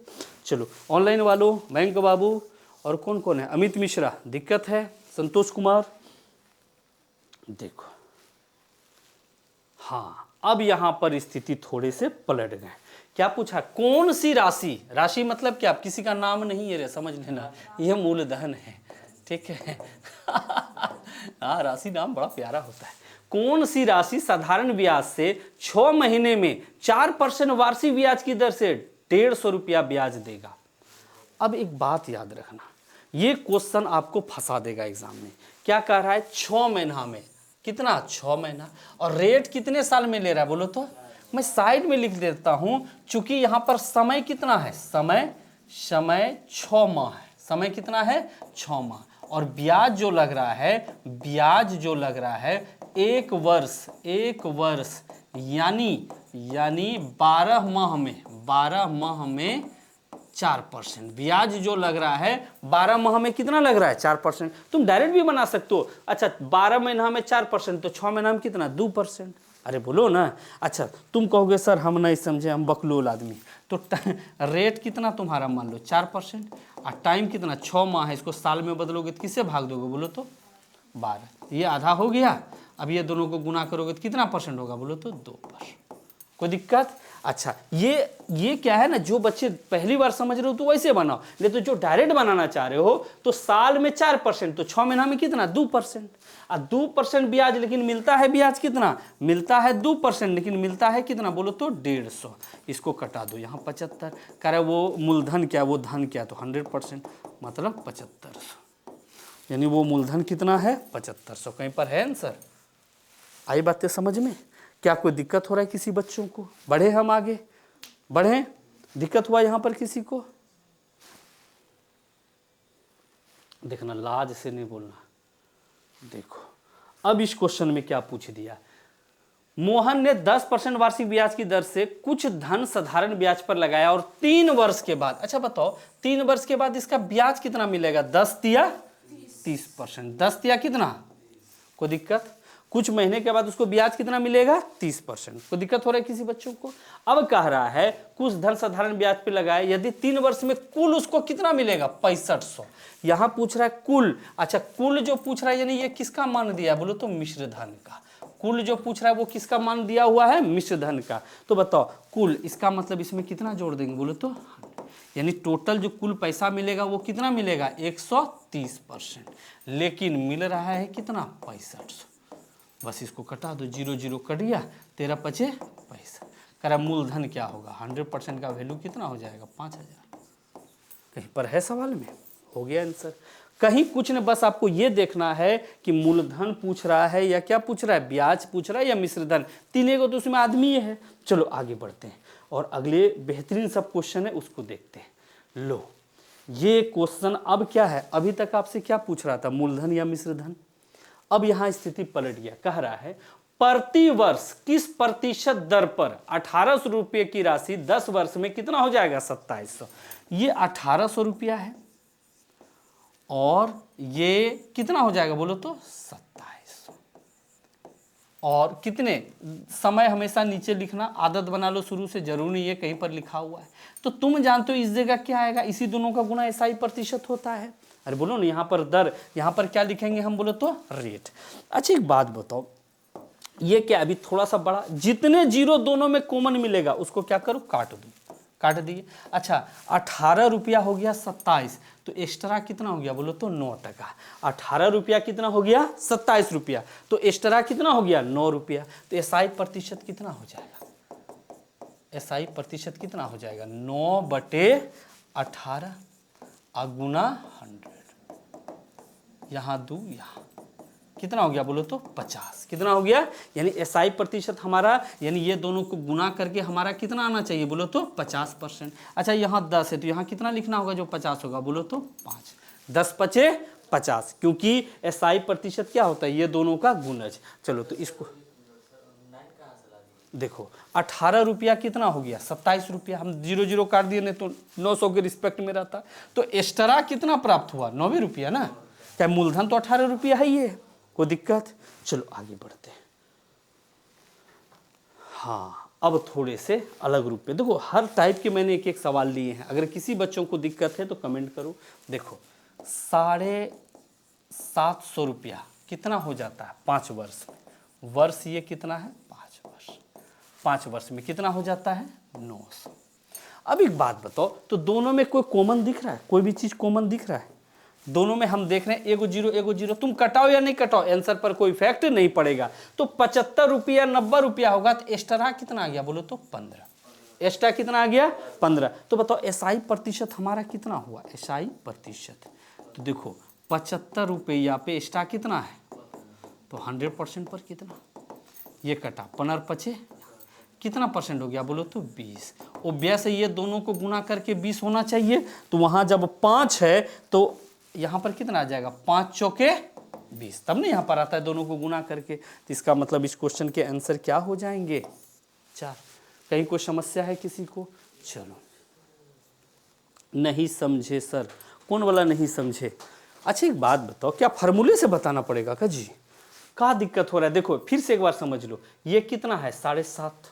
चलो ऑनलाइन वालों, बैंक बाबू और कौन कौन है, अमित मिश्रा दिक्कत है, संतोष कुमार, देखो हाँ अब यहां पर स्थिति थोड़े से पलट गए। क्या पूछा, कौन सी राशि, राशि मतलब क्या, किसी का नाम नहीं है रे, समझ लेना, यह मूलधन है, ठीक है। हाँ, राशि नाम बड़ा प्यारा होता है। कौन सी राशि साधारण ब्याज से 6 महीने में 4% वार्षिक ब्याज की दर से 150 रुपया ब्याज देगा। अब एक बात याद रखना, ये क्वेश्चन आपको फंसा देगा एग्जाम में। क्या कह रहा है, 6 महीना में, कितना, 6 महीना, और रेट कितने साल में ले रहा है बोलो तो। मैं साइड में लिख देता हूं, चूंकि यहां पर समय कितना है, समय 6 माह है, समय कितना है, 6 माह, और ब्याज जो लग रहा है, ब्याज जो लग रहा है 1 वर्ष यानी 12 माह में 4%। ब्याज जो लग रहा है 12 माह में कितना लग रहा है, 4%। तुम डायरेक्ट भी बना सकते हो, अच्छा 12 महीना में 4% तो 6 महीना में कितना, 2%। अरे बोलो ना। अच्छा तुम कहोगे सर हम नहीं समझे, हम बकलोल आदमी, तो रेट कितना तुम्हारा मान लो 4%, और टाइम कितना, 6 माह है, इसको साल में बदलोगे तो किससे भाग दोगे बोलो तो, 12, ये आधा हो गया। अब ये दोनों को गुना करोगे तो कितना % होगा बोलो तो, 2%। कोई दिक्कत। अच्छा ये क्या है ना, जो बच्चे पहली बार समझ रहे हो तो वैसे बनाओ, नहीं तो जो डायरेक्ट बनाना चाह रहे हो तो साल में 4%, तो 6 महीना में कितना, 2%, और 2% ब्याज, लेकिन मिलता है ब्याज कितना, मिलता है 2%, लेकिन मिलता है कितना बोलो तो 150। इसको कटा दो, यहाँ 75, कह रहे वो मूलधन क्या, वो धन क्या, तो 100%, मतलब 7500, यानी वो मूलधन कितना है, 7500। कहीं पर है आंसर, आई बातें समझ में। क्या कोई दिक्कत हो रहा है किसी बच्चों को, बढ़े हम आगे, बढ़े, दिक्कत हुआ यहां पर किसी को, देखना लाज से नहीं बोलना। देखो अब इस क्वेश्चन में क्या पूछ दिया, मोहन ने 10% वार्षिक ब्याज की दर से कुछ धन साधारण ब्याज पर लगाया और 3 वर्ष के बाद, अच्छा बताओ 3 वर्ष के बाद इसका ब्याज कितना मिलेगा, 10 या 30%, 10 या कितना, कोई दिक्कत। कुछ महीने के बाद उसको ब्याज कितना मिलेगा, 30%। कोई दिक्कत हो रहा है किसी बच्चों को। अब कह रहा है कुछ धन साधारण ब्याज पे लगाए, यदि 3 वर्ष में कुल उसको कितना मिलेगा, 6500। यहां पूछ रहा है कुल, अच्छा कुल जो पूछ रहा है यानी ये किसका मान दिया बोलो तो, मिश्र धन का। कुल जो पूछ रहा है वो किसका मान दिया हुआ है, मिश्र धन का। तो बताओ कुल, इसका मतलब इसमें कितना जोड़ देंगे बोलो तो, यानी टोटल जो कुल पैसा मिलेगा वो कितना मिलेगा, 130%, लेकिन मिल रहा है कितना, 6500। बस इसको कटा दो, 0 0 कट गया, 13 पचे पैसा। कह रहा मूलधन क्या होगा, 100% का वैल्यू कितना हो जाएगा, 5000। कहीं पर है सवाल में, हो गया आंसर। कहीं कुछ ने, बस आपको ये देखना है कि मूलधन पूछ रहा है या क्या पूछ रहा है, ब्याज पूछ रहा है या मिश्रधन, तीनों को तो उसमें आदमी है। चलो आगे बढ़ते हैं और अगले बेहतरीन सब क्वेश्चन है उसको देखते हैं। लो ये क्वेश्चन अब क्या है, अभी तक आपसे क्या पूछ रहा था, मूलधन या मिश्रधन। अब यहां स्थिति पलट गया, कह रहा है प्रति वर्ष किस प्रतिशत दर पर 1800 रुपये की राशि 10 वर्ष में कितना हो जाएगा, 2700। ये 1800 रुपया है और ये कितना हो जाएगा बोलो तो, 2700। और कितने, समय हमेशा नीचे लिखना, आदत बना लो शुरू से, जरूरी नहीं है कहीं पर लिखा हुआ है। तो तुम जानते हो इस जगह क्या आएगा, इसी दोनों का गुना SI प्रतिशत होता है। अरे बोलो ना, यहाँ पर दर, यहाँ पर क्या लिखेंगे हम बोलो तो, रेट। अच्छा एक बात बताओ, ये क्या, अभी थोड़ा सा बड़ा, जितने जीरो दोनों में कॉमन मिलेगा उसको क्या करो, काट दो, काट दिए। अच्छा 18 रुपया हो गया 27, तो एक्स्ट्रा कितना हो गया बोलो तो, 9%। 18 रुपया कितना हो गया, 27 रुपया, तो एक्स्ट्रा कितना हो गया, 9 रुपया। तो SI प्रतिशत कितना हो जाएगा, SI प्रतिशत कितना हो जाएगा, 9/18 गुना 100, यहाँ 2, यहाँ कितना हो गया बोलो तो, 50। कितना हो गया, यानी SI प्रतिशत हमारा, यानी ये दोनों को गुना करके हमारा कितना आना चाहिए बोलो तो, 50%। अच्छा यहाँ 10 है तो यहाँ कितना लिखना होगा जो 50 होगा बोलो तो, 5। 10 पचे 50, क्योंकि SI प्रतिशत क्या होता है, ये दोनों का गुणज। चलो तो इसको देखो, 18 रुपया कितना हो गया, 27 रुपया, हम 0 0 काट दिए नहीं तो 900 के रिस्पेक्ट में रहता। तो एक्स्ट्रा कितना प्राप्त हुआ, 9 रुपया ना, क्या मूलधन तो 18 रुपया है ये, कोई दिक्कत। चलो आगे बढ़ते हैं। हाँ अब थोड़े से अलग रूप में देखो, हर टाइप के मैंने एक एक सवाल लिए हैं, अगर किसी बच्चों को दिक्कत है तो कमेंट करो। देखो 750 रुपया कितना हो जाता है 5 वर्ष में, वर्ष ये कितना है 5 वर्ष, 5 वर्ष में कितना हो जाता है 900। अब एक बात बताओ, तो दोनों में कोई कॉमन दिख रहा है? कोई भी चीज कॉमन दिख रहा है? दोनों में हम देख रहे हैं एगो जीरो एगो जीरो, तुम कटाओ या नहीं कटाओ आंसर पर कोई इफेक्ट नहीं पड़ेगा। तो 75 रुपया 90 रुपया होगा, तो एक्स्ट्रा कितना आ गया बोलो तो 15। एक्स्ट्रा कितना आ गया 15। तो बताओ एसआई प्रतिशत हमारा कितना हुआ? एसआई प्रतिशत तो देखो 75 रुपया पे एक्स्ट्रा कितना है, तो 100% पर कितना, ये कटा 15 पचे कितना परसेंट हो गया बोलो तो 20। ओब्वियस है ये दोनों को गुना करके 20 होना चाहिए। तो वहां जब 5 है तो यहाँ पर कितना आ जाएगा, 5 चौके 20, तब ना यहाँ पर आता है दोनों को गुना करके। तो इसका मतलब इस क्वेश्चन के आंसर क्या हो जाएंगे? 4। कहीं कोई समस्या है किसी को? चलो, नहीं समझे सर, कौन वाला नहीं समझे? अच्छा एक बात बताओ, क्या फार्मूले से बताना पड़ेगा का जी? क्या दिक्कत हो रहा है? देखो फिर से एक बार समझ लो, ये कितना है 7.5,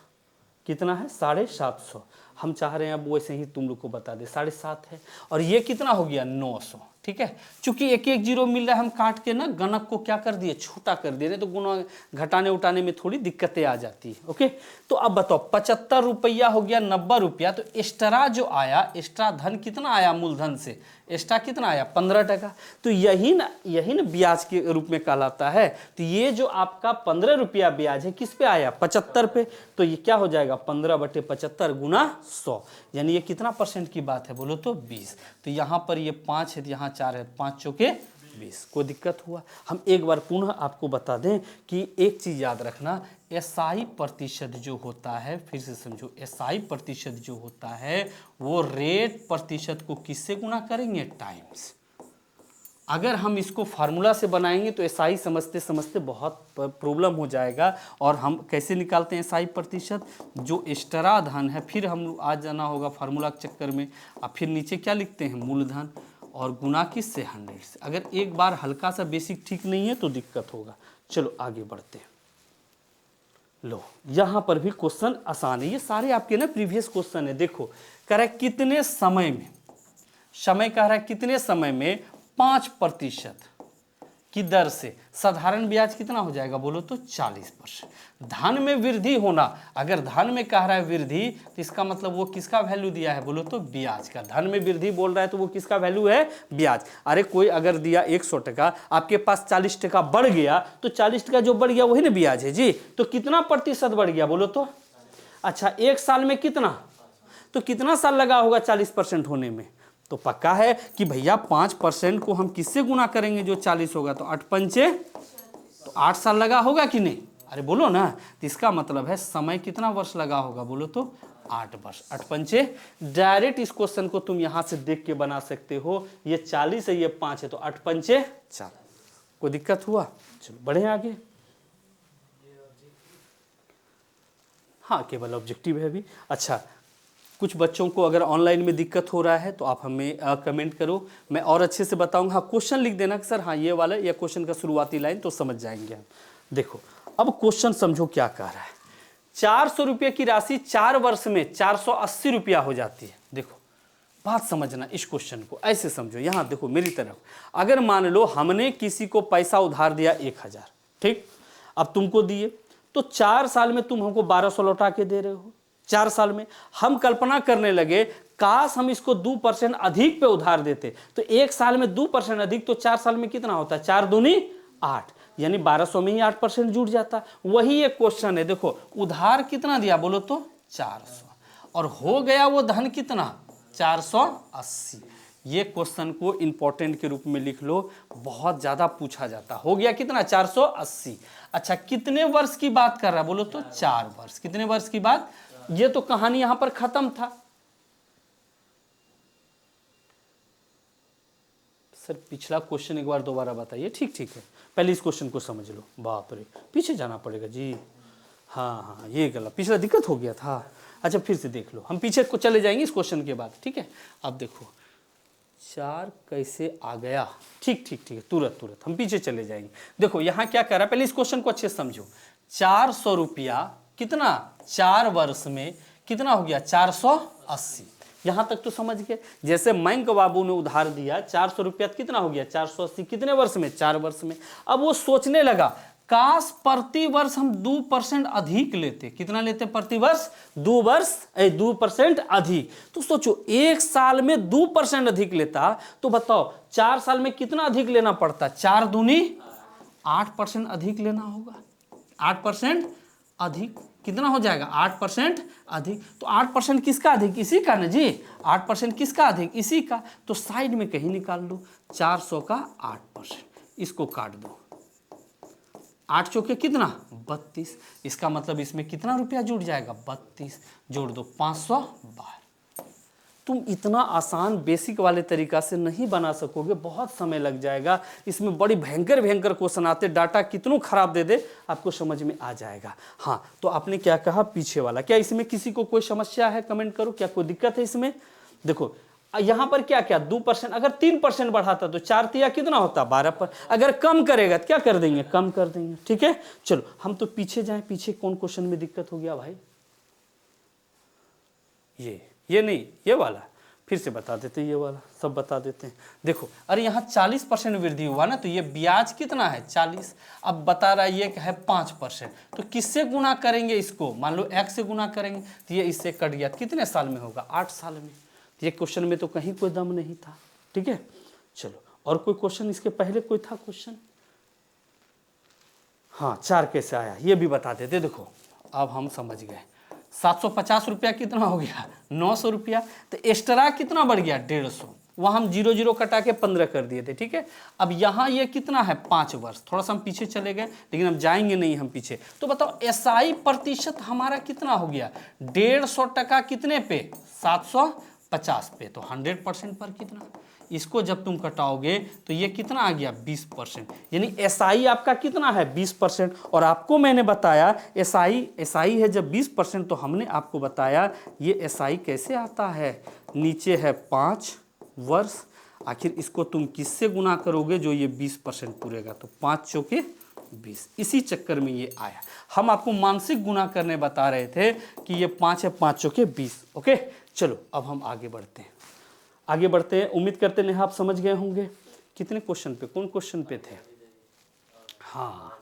कितना है 750। हम चाह रहे हैं अब वैसे ही तुम लोग को बता दे 7.5 है, और ये कितना हो गया 900। ठीक है, चूंकि एक एक जीरो मिल रहा है, हम काट के ना गणक को क्या कर दिए, छोटा कर दिए, नहीं तो गुना घटाने उठाने में थोड़ी दिक्कतें आ जाती है। ओके, तो अब बताओ 75 रुपया हो गया 90 रुपया, तो एक्स्ट्रा जो आया, एक्स्ट्रा धन कितना आया मूलधन से, एक्स्ट्रा कितना आया 15%। तो यही ना ब्याज के रूप में कहलाता है। तो ये जो आपका 15 रुपया ब्याज है किस पे आया, 75 पे, तो ये क्या हो जाएगा 15/75 गुना 100, यानी ये कितना परसेंट की बात है बोलो तो 20। तो यहाँ पर ये 5 है, यहाँ 4 है, 5 चौके 20। कोई दिक्कत हुआ? हम एक बार पुनः आपको बता दें कि एक चीज याद रखना, एसआई प्रतिशत जो होता है, फिर से समझो, एसआई प्रतिशत जो होता है वो रेट प्रतिशत को किससे गुना करेंगे, टाइम्स। अगर हम इसको फार्मूला से बनाएंगे तो एसआई समझते समझते बहुत प्रॉब्लम हो जाएगा। और हम कैसे निकालते हैं एसआई प्रतिशत, जो एक्स्ट्रा धन है, फिर हम आज जाना होगा फार्मूला के चक्कर में, और फिर नीचे क्या लिखते हैं, मूलधन, और गुना किससे 100 से। अगर एक बार हल्का सा बेसिक ठीक नहीं है तो दिक्कत होगा। चलो आगे बढ़ते हैं। लो यहाँ पर भी क्वेश्चन आसान है, ये सारे आपके ना प्रीवियस क्वेश्चन है। देखो कह रहा है कितने समय में, समय कह रहा है कितने समय में 5% की दर से साधारण ब्याज कितना हो जाएगा बोलो तो 40%। धन में वृद्धि होना, अगर धन में कह रहा है वृद्धि तो इसका मतलब वो किसका वैल्यू दिया है बोलो तो ब्याज का। धन में वृद्धि बोल रहा है तो वो किसका वैल्यू है, ब्याज। अरे कोई अगर दिया 100 टका, आपके पास 40 टका बढ़ गया, तो 40 टका जो बढ़ गया वही ना ब्याज है जी। तो कितना प्रतिशत बढ़ गया बोलो तो? अच्छा एक साल में कितना, तो कितना साल लगा होगा 40% होने में? तो पक्का है कि भैया 5% को हम किससे गुना करेंगे जो 40 होगा, तो 8 पंचे, तो 8 साल लगा होगा कि नहीं? अरे बोलो ना। तो इसका मतलब है समय कितना वर्ष लगा होगा बोलो तो 8 वर्ष। 8 पंचे, डायरेक्ट इस क्वेश्चन को तुम यहां से देख के बना सकते हो। ये 40 है, ये 5 है, तो 8 पंचे 4। कोई दिक्कत हुआ? चलो बढ़े आगे। हाँ केवल ऑब्जेक्टिव है अभी। अच्छा कुछ बच्चों को अगर ऑनलाइन में दिक्कत हो रहा है तो आप हमें कमेंट करो, मैं और अच्छे से बताऊंगा। हाँ क्वेश्चन लिख देना कि सर हाँ ये वाला या क्वेश्चन का शुरुआती लाइन, तो समझ जाएंगे हम। देखो अब क्वेश्चन समझो क्या कह रहा है। 400 रुपये की राशि 4 वर्ष में 480 रुपया हो जाती है। देखो बात समझना, इस क्वेश्चन को ऐसे समझो। यहाँ देखो मेरी तरफ, अगर मान लो हमने किसी को पैसा उधार दिया 1000, ठीक, अब तुमको दिए, तो 4 साल में तुम हमको 1200 लौटा के दे रहे हो। 4 साल में हम कल्पना करने लगे काश हम इसको 2% अधिक पे उधार देते, तो 1 साल में 2% अधिक, तो 4 साल में कितना होता है, 4 दूनी 8, यानी 1200 में ही 8% जुड़ जाता। वही एक क्वेश्चन है। देखो उधार कितना दिया बोलो तो 400, और हो गया वो धन कितना 480। ये क्वेश्चन को इंपॉर्टेंट के रूप में लिख लो, बहुत ज्यादा पूछा जाता। हो गया कितना 480। अच्छा कितने वर्ष की बात कर रहा है बोलो तो 4 वर्ष। कितने वर्ष की बात, ये तो कहानी यहां पर खत्म था। सर पिछला क्वेश्चन एक बार दोबारा बताइए। ठीक ठीक है, पहले इस क्वेश्चन को समझ लो। बाप रे पीछे जाना पड़ेगा जी। हाँ हाँ ये गलत, पिछला दिक्कत हो गया था। अच्छा फिर से देख लो, हम पीछे को चले जाएंगे इस क्वेश्चन के बाद। ठीक है अब देखो 4 कैसे आ गया, ठीक ठीक ठीक है, तुरंत हम पीछे चले जाएंगे। देखो यहाँ क्या कर रहा है, पहले इस क्वेश्चन को अच्छे से समझो। 400 रुपया कितना 4 वर्ष में कितना हो गया 480। यहां तक तो समझ गए। जैसे बैंक बाबू ने उधार दिया 400 रुपया, कितना हो गया 480, कितने वर्ष में 4 वर्ष में। अब वो सोचने लगा काश प्रति वर्ष हम 2% अधिक लेते। कितना लेते प्रति वर्ष? 2% अधिक। तो सोचो एक साल में 2% अधिक लेता तो बताओ 4 साल में कितना अधिक लेना पड़ता? 4 दूनी 8% अधिक लेना होगा। 8% अधिक कितना हो जाएगा? 8% अधिक। तो 8% किसका अधिक? इसी का ना जी। 8% किसका अधिक? इसी का। तो साइड में कहीं निकाल लो, 400 का 8%, इसको काट दो। 8 चौके कितना? 32। इसका मतलब इसमें कितना रुपया जुड़ जाएगा? 32। जोड़ दो 512। तुम इतना आसान बेसिक वाले तरीका से नहीं बना सकोगे, बहुत समय लग जाएगा। इसमें बड़ी भयंकर भयंकर क्वेश्चन आते, डाटा कितनों खराब दे दे आपको समझ में आ जाएगा। हाँ, तो आपने क्या कहा पीछे वाला, क्या इसमें किसी को कोई समस्या है? कमेंट करो, क्या कोई दिक्कत है इसमें? देखो यहां पर क्या क्या 2%, अगर 3% बढ़ाता तो 4 तिया कितना होता? 12%। अगर कम करेगा तो क्या कर देंगे? कम कर देंगे। ठीक है, चलो हम तो पीछे जाएं। पीछे कौन क्वेश्चन में दिक्कत हो गया भाई? ये नहीं, ये वाला फिर से बता देते हैं, ये वाला सब बता देते हैं। देखो अरे यहाँ 40% वृद्धि हुआ ना, तो ये ब्याज कितना है? 40। अब बता रहा है ये है 5%, तो किससे गुना करेंगे इसको? मान लो 1 से गुना करेंगे तो ये इससे कट गया। कितने साल में होगा? 8 साल में। ये क्वेश्चन में तो कहीं कोई दम नहीं था। ठीक है, चलो और कोई क्वेश्चन इसके पहले कोई था क्वेश्चन? हाँ, 4 कैसे आया ये भी बता देते। देखो अब हम समझ गए। 750 रुपया कितना हो गया? 900 रुपया। तो एक्स्ट्रा कितना बढ़ गया? 150। वहाँ हम 0 0 कटा के 15 कर दिए थे। ठीक है, अब यहाँ ये कितना है? 5 वर्ष। थोड़ा सा हम पीछे चले गए, लेकिन अब जाएंगे नहीं हम पीछे। तो बताओ एसआई प्रतिशत हमारा कितना हो गया? 150% कितने पे? 750 पे। तो 100% पर कितना? इसको जब तुम कटाओगे तो ये कितना आ गया? 20%। यानी एसआई आपका कितना है? 20%। और आपको मैंने बताया एसआई है जब 20%, तो हमने आपको बताया ये एसआई कैसे आता है। नीचे है 5 वर्ष, आखिर इसको तुम किससे गुना करोगे जो ये 20% पूरेगा? तो 5 चौके 20। इसी चक्कर में ये आया। हम आपको मानसिक गुना करने बता रहे थे कि ये 5 है, 5 चौके 20। ओके, चलो अब हम आगे बढ़ते हैं। आगे बढ़ते हैं। उम्मीद करते हैं आप समझ गए होंगे। कितने क्वेश्चन पे, कौन क्वेश्चन पे थे? हाँ,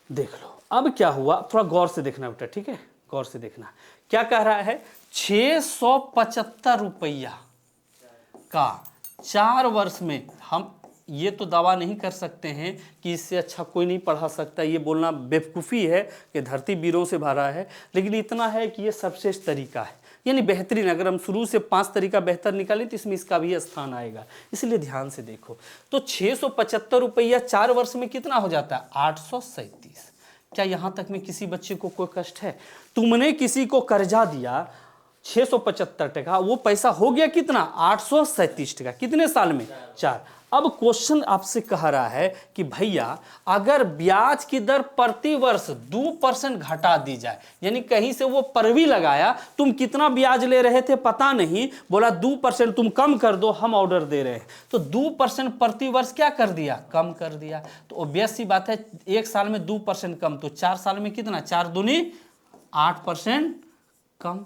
देख लो अब क्या हुआ, थोड़ा गौर से देखना बेटा। ठीक है, गौर से देखना। क्या कह रहा है? 675 रुपया का 4 वर्ष में। हम ये तो दावा नहीं कर सकते हैं कि इससे अच्छा कोई नहीं पढ़ा सकता, ये बोलना बेवकूफ़ी है कि धरती वीरों से भरा है। लेकिन इतना है कि ये सर्वश्रेष्ठ तरीका है, यानी बेहतरीन। अगर हम शुरू से 5 तरीका बेहतर निकालें तो इसमें इसका भी स्थान आएगा। इसलिए ध्यान से देखो। तो 675 रुपया 4 वर्ष में कितना हो जाता है? 837। क्या यहाँ तक में किसी बच्चे को कोई कष्ट है? तुमने किसी को कर्जा दिया 675 वो पैसा हो गया कितना? 837। कितने साल में? 4। अब क्वेश्चन आपसे कह रहा है कि भैया अगर ब्याज की दर प्रति वर्ष 2% घटा दी जाए, यानी कहीं से वो पर भी लगाया, तुम कितना ब्याज ले रहे थे पता नहीं, बोला 2% तुम कम कर दो, हम ऑर्डर दे रहे हैं। तो 2% प्रति वर्ष क्या कर दिया? कम कर दिया। तो ऑब्वियस सी बात है, 1 साल में 2% कम, तो 4 साल में कितना? 4 दूनी 8% कम।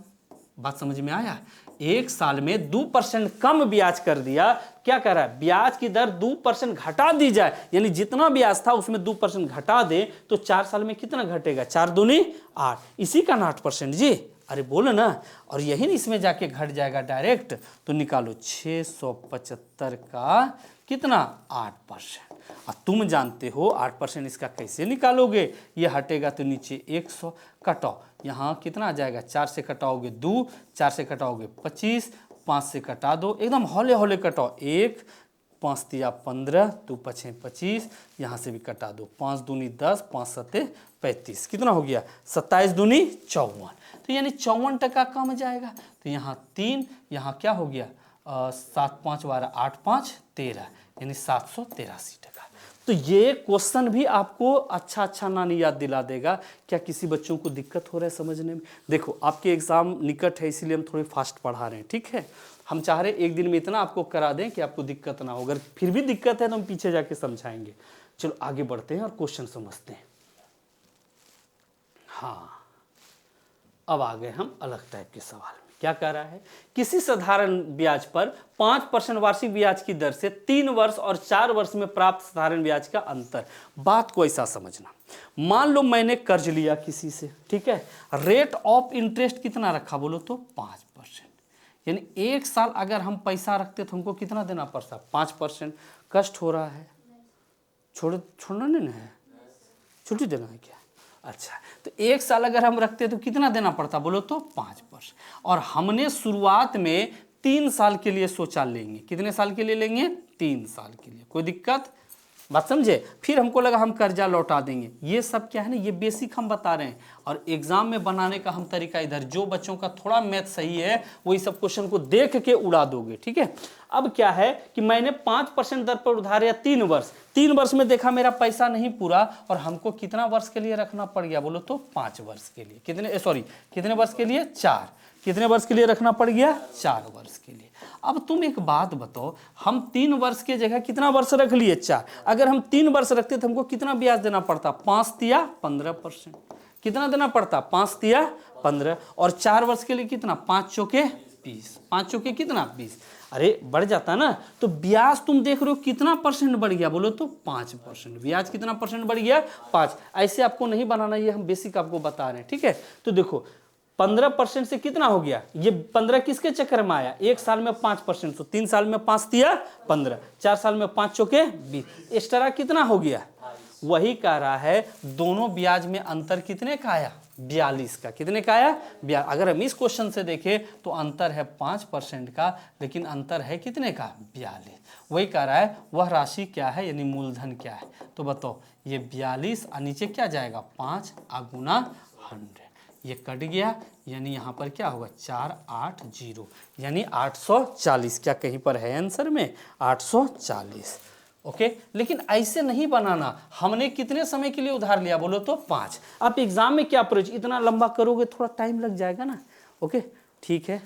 बात समझ में आया? 1 साल में 2% कम ब्याज कर दिया। क्या कर रहा है? ब्याज की दर 2% घटा दी जाए, यानी जितना ब्याज था उसमें 2% घटा दे, तो 4 साल में कितना घटेगा? 4 दूनी 8। इसी का 8% जी। अरे बोलो ना। और यही इसमें जाके घट जाएगा डायरेक्ट। तो निकालो 675 का कितना? 8%। और तुम जानते हो 8% इसका कैसे निकालोगे? ये हटेगा तो नीचे 100 कटाओ। यहाँ कितना आ जाएगा? 4 से कटाओगे 2, 4 से कटाओगे 25, 5 से कटा दो, एकदम हौले हौले कटाओ। 1, 5 तिया 15, 2 पछे 25, यहाँ से भी कटा दो। 5 दूनी 10, 5 सत्ते 35। कितना हो गया? 27 दूनी 54। तो यानी 54% कम जाएगा। तो यहाँ 3, यहाँ क्या हो गया? 7 5 12, 8 5 13, यानी 783%। तो ये क्वेश्चन भी आपको अच्छा नानी याद दिला देगा। क्या किसी बच्चों को दिक्कत हो रहा है समझने में? देखो आपके एग्जाम निकट है, इसीलिए हम थोड़े फास्ट पढ़ा रहे हैं। ठीक है, हम चाह रहे एक दिन में इतना आपको करा दें कि आपको दिक्कत ना हो। अगर फिर भी दिक्कत है तो हम पीछे जाके समझाएंगे। चलो आगे बढ़ते हैं और क्वेश्चन समझते हैं। हाँ, अब आ गए हम अलग टाइप के सवाल में। क्या कह रहा है, किसी साधारण ब्याज पर 5% वार्षिक ब्याज की दर से 3 वर्ष और 4 वर्ष में प्राप्त साधारण ब्याज का अंतर। बात को ऐसा समझना, मान लो मैंने कर्ज लिया किसी से, ठीक है, रेट ऑफ इंटरेस्ट कितना रखा बोलो तो 5%, यानी 1 साल अगर हम पैसा रखते तो हमको कितना देना पड़ता, 5%। कष्ट हो रहा है, छोड़ना नहीं है, छुट्टी देना है क्या? अच्छा, तो 1 साल अगर हम रखते तो कितना देना पड़ता बोलो तो 5%। और हमने शुरुआत में 3 साल के लिए सोचा लेंगे, कितने साल के लिए लेंगे, 3 साल के लिए, कोई दिक्कत, बात समझे। फिर हमको लगा हम कर्जा लौटा देंगे। ये सब क्या है ना, ये बेसिक हम बता रहे हैं, और एग्जाम में बनाने का हम तरीका इधर, जो बच्चों का थोड़ा मैथ सही है वही सब क्वेश्चन को देख के उड़ा दोगे, ठीक है। अब क्या है कि मैंने 5% दर पर उधार या 3 वर्ष में देखा मेरा पैसा नहीं पूरा, और हमको कितना वर्ष के लिए रखना पड़ गया बोलो तो 5 वर्ष के लिए, कितने वर्ष के लिए, 4, कितने वर्ष के लिए रखना पड़ गया, 4 वर्ष के लिए। अब तुम एक बात बताओ, हम 3 वर्ष की जगह कितना वर्ष रख लिए, 4, अगर हम 3 वर्ष रखते तो हमको कितना ब्याज देना पड़ता, 5 तिया 15%, कितना देना पड़ता, 5 तिया 15, और 4 वर्ष के लिए कितना, 5 चौके 20, 5 चौके कितना 20, अरे बढ़ जाता ना। तो ब्याज तुम देख रहे हो कितना परसेंट बढ़ गया बोलो तो 5%, ब्याज कितना परसेंट बढ़ गया, 5। ऐसे आपको नहीं बनाना, ये हम बेसिक आपको बता रहे हैं, ठीक है। तो देखो 15% से कितना हो गया, ये 15 किसके चक्कर में आया, 1 साल में 5%, तो 3 साल में 5 तिया 15, 4 साल में 5 चौके 20, एक्स्ट्रा कितना हो गया, वही कह रहा है दोनों ब्याज में अंतर कितने का आया, 42 का, कितने का आया, अगर हम इस क्वेश्चन से देखें तो अंतर है 5% का, लेकिन अंतर है कितने का, 42। वही कह रहा है वह राशि क्या है, यानी मूलधन क्या है, तो बताओ ये 42 और नीचे क्या जाएगा 5 गुना 100, ये कट गया, यानी यहाँ पर क्या होगा 480, यानी 840, क्या कहीं पर है आंसर में 840, ओके। लेकिन ऐसे नहीं बनाना, हमने कितने समय के लिए उधार लिया बोलो तो 5। आप एग्जाम में क्या अप्रोच, इतना लंबा करोगे थोड़ा टाइम लग जाएगा ना, ओके ठीक है।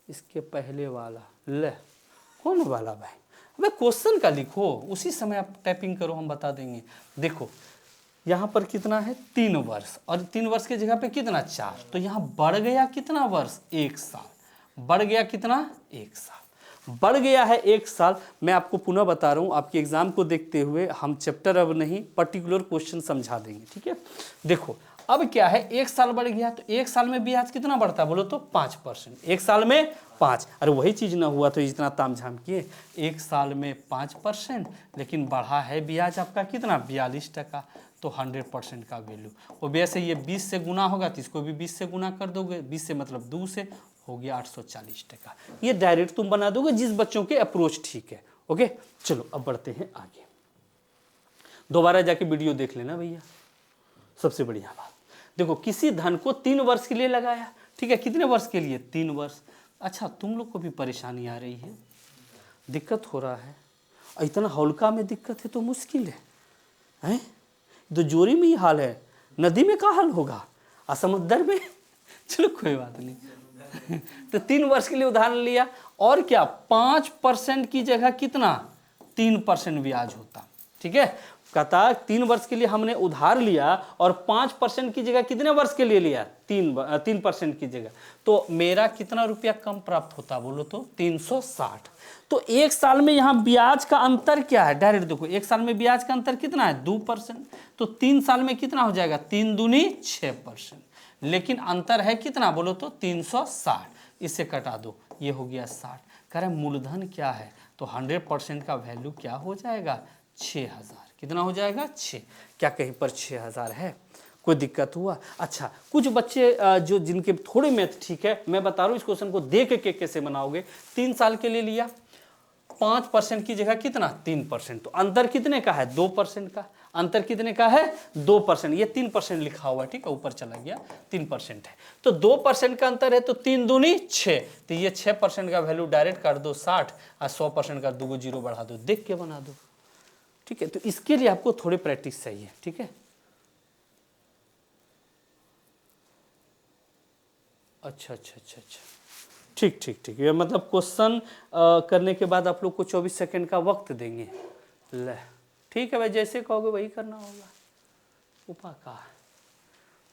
इसके पहले वाला ले, कौन वाला भाई, अबे क्वेश्चन का लिखो, उसी समय आप टाइपिंग करो, हम बता देंगे। देखो यहाँ पर कितना है 3 वर्ष, और 3 वर्ष की जगह पे कितना 4, तो यहाँ बढ़ गया कितना वर्ष, 1 साल, बढ़ गया कितना 1 साल, बढ़ गया है 1 साल। मैं आपको पुनः बता रहा हूँ, आपके एग्जाम को देखते हुए हम चैप्टर अब नहीं, पर्टिकुलर क्वेश्चन समझा देंगे, ठीक है। देखो अब क्या है, 1 साल बढ़ गया, तो 1 साल में ब्याज कितना बढ़ता बोलो तो 5%, 1 साल में 5, अरे वही चीज़ ना हुआ तो इतना तामझाम किए, 1 साल में 5%, लेकिन बढ़ा है ब्याज आपका कितना 42%, तो 100% का वैल्यू। और वैसे ये 20 से गुना होगा तो इसको भी 20 से गुना कर दोगे, 20 से मतलब 2 से, हो गया 840%। ये डायरेक्ट तुम बना दोगे जिस बच्चों के अप्रोच ठीक है, ओके। चलो अब बढ़ते हैं आगे, दोबारा जाके वीडियो देख लेना भैया, सबसे बढ़िया बात। देखो किसी धन को 3 वर्ष के लिए लगाया, ठीक है, कितने वर्ष के लिए, 3 वर्ष। अच्छा तुम लोग को भी परेशानी आ रही है, दिक्कत हो रहा है, इतना हौलका में दिक्कत है तो मुश्किल है, तो जोरी में ही हाल है, नदी में क्या हाल होगा, समुद्र में चलो कोई बात नहीं। तो 3 वर्ष के लिए उधार लिया, और क्या 5% की जगह कितना 3% ब्याज होता, ठीक है। कहता 3 वर्ष के लिए हमने उधार लिया, और 5% की जगह कितने वर्ष के लिए लिया, 3% की जगह, तो मेरा कितना रुपया कम प्राप्त होता बोलो तो 360। तो 1 साल में यहाँ ब्याज का अंतर क्या है, डायरेक्ट देखो 1 साल में ब्याज का अंतर कितना है 2%, तो 3 साल में कितना हो जाएगा, 3 दूनी 6%, लेकिन अंतर है कितना बोलो तो 360, इससे कटा दो, ये हो गया 60। कह रहे मूलधन क्या है, तो 100% का वैल्यू क्या हो जाएगा 6000, कितना हो जाएगा 6, क्या कहीं पर 6000 है, कोई दिक्कत हुआ। अच्छा कुछ बच्चे जो जिनके थोड़े मैथ ठीक है, मैं बता रहा हूँ इस क्वेश्चन को देख के कैसे बनाओगे। 3 साल के लिए लिया, 5% की जगह कितना 3%, तो अंतर कितने का है 2% का, अंतर कितने का है 2%, ये 3% लिखा हुआ है, ठीक है, ऊपर चला गया 3% है, तो 2% का अंतर है, तो 3 दूनी 6, तो ये 6% का वैल्यू डायरेक्ट कर दो 60, और 100% का 2 जीरो बढ़ा दो, देख के बना दो, ठीक है। तो इसके लिए आपको थोड़ी प्रैक्टिस चाहिए, ठीक है। अच्छा, ठीक ठीक ठीक, ये मतलब क्वेश्चन करने के बाद आप लोग को 24 सेकंड का वक्त देंगे, ले ठीक है भाई, जैसे कहोगे वही करना होगा। उपा का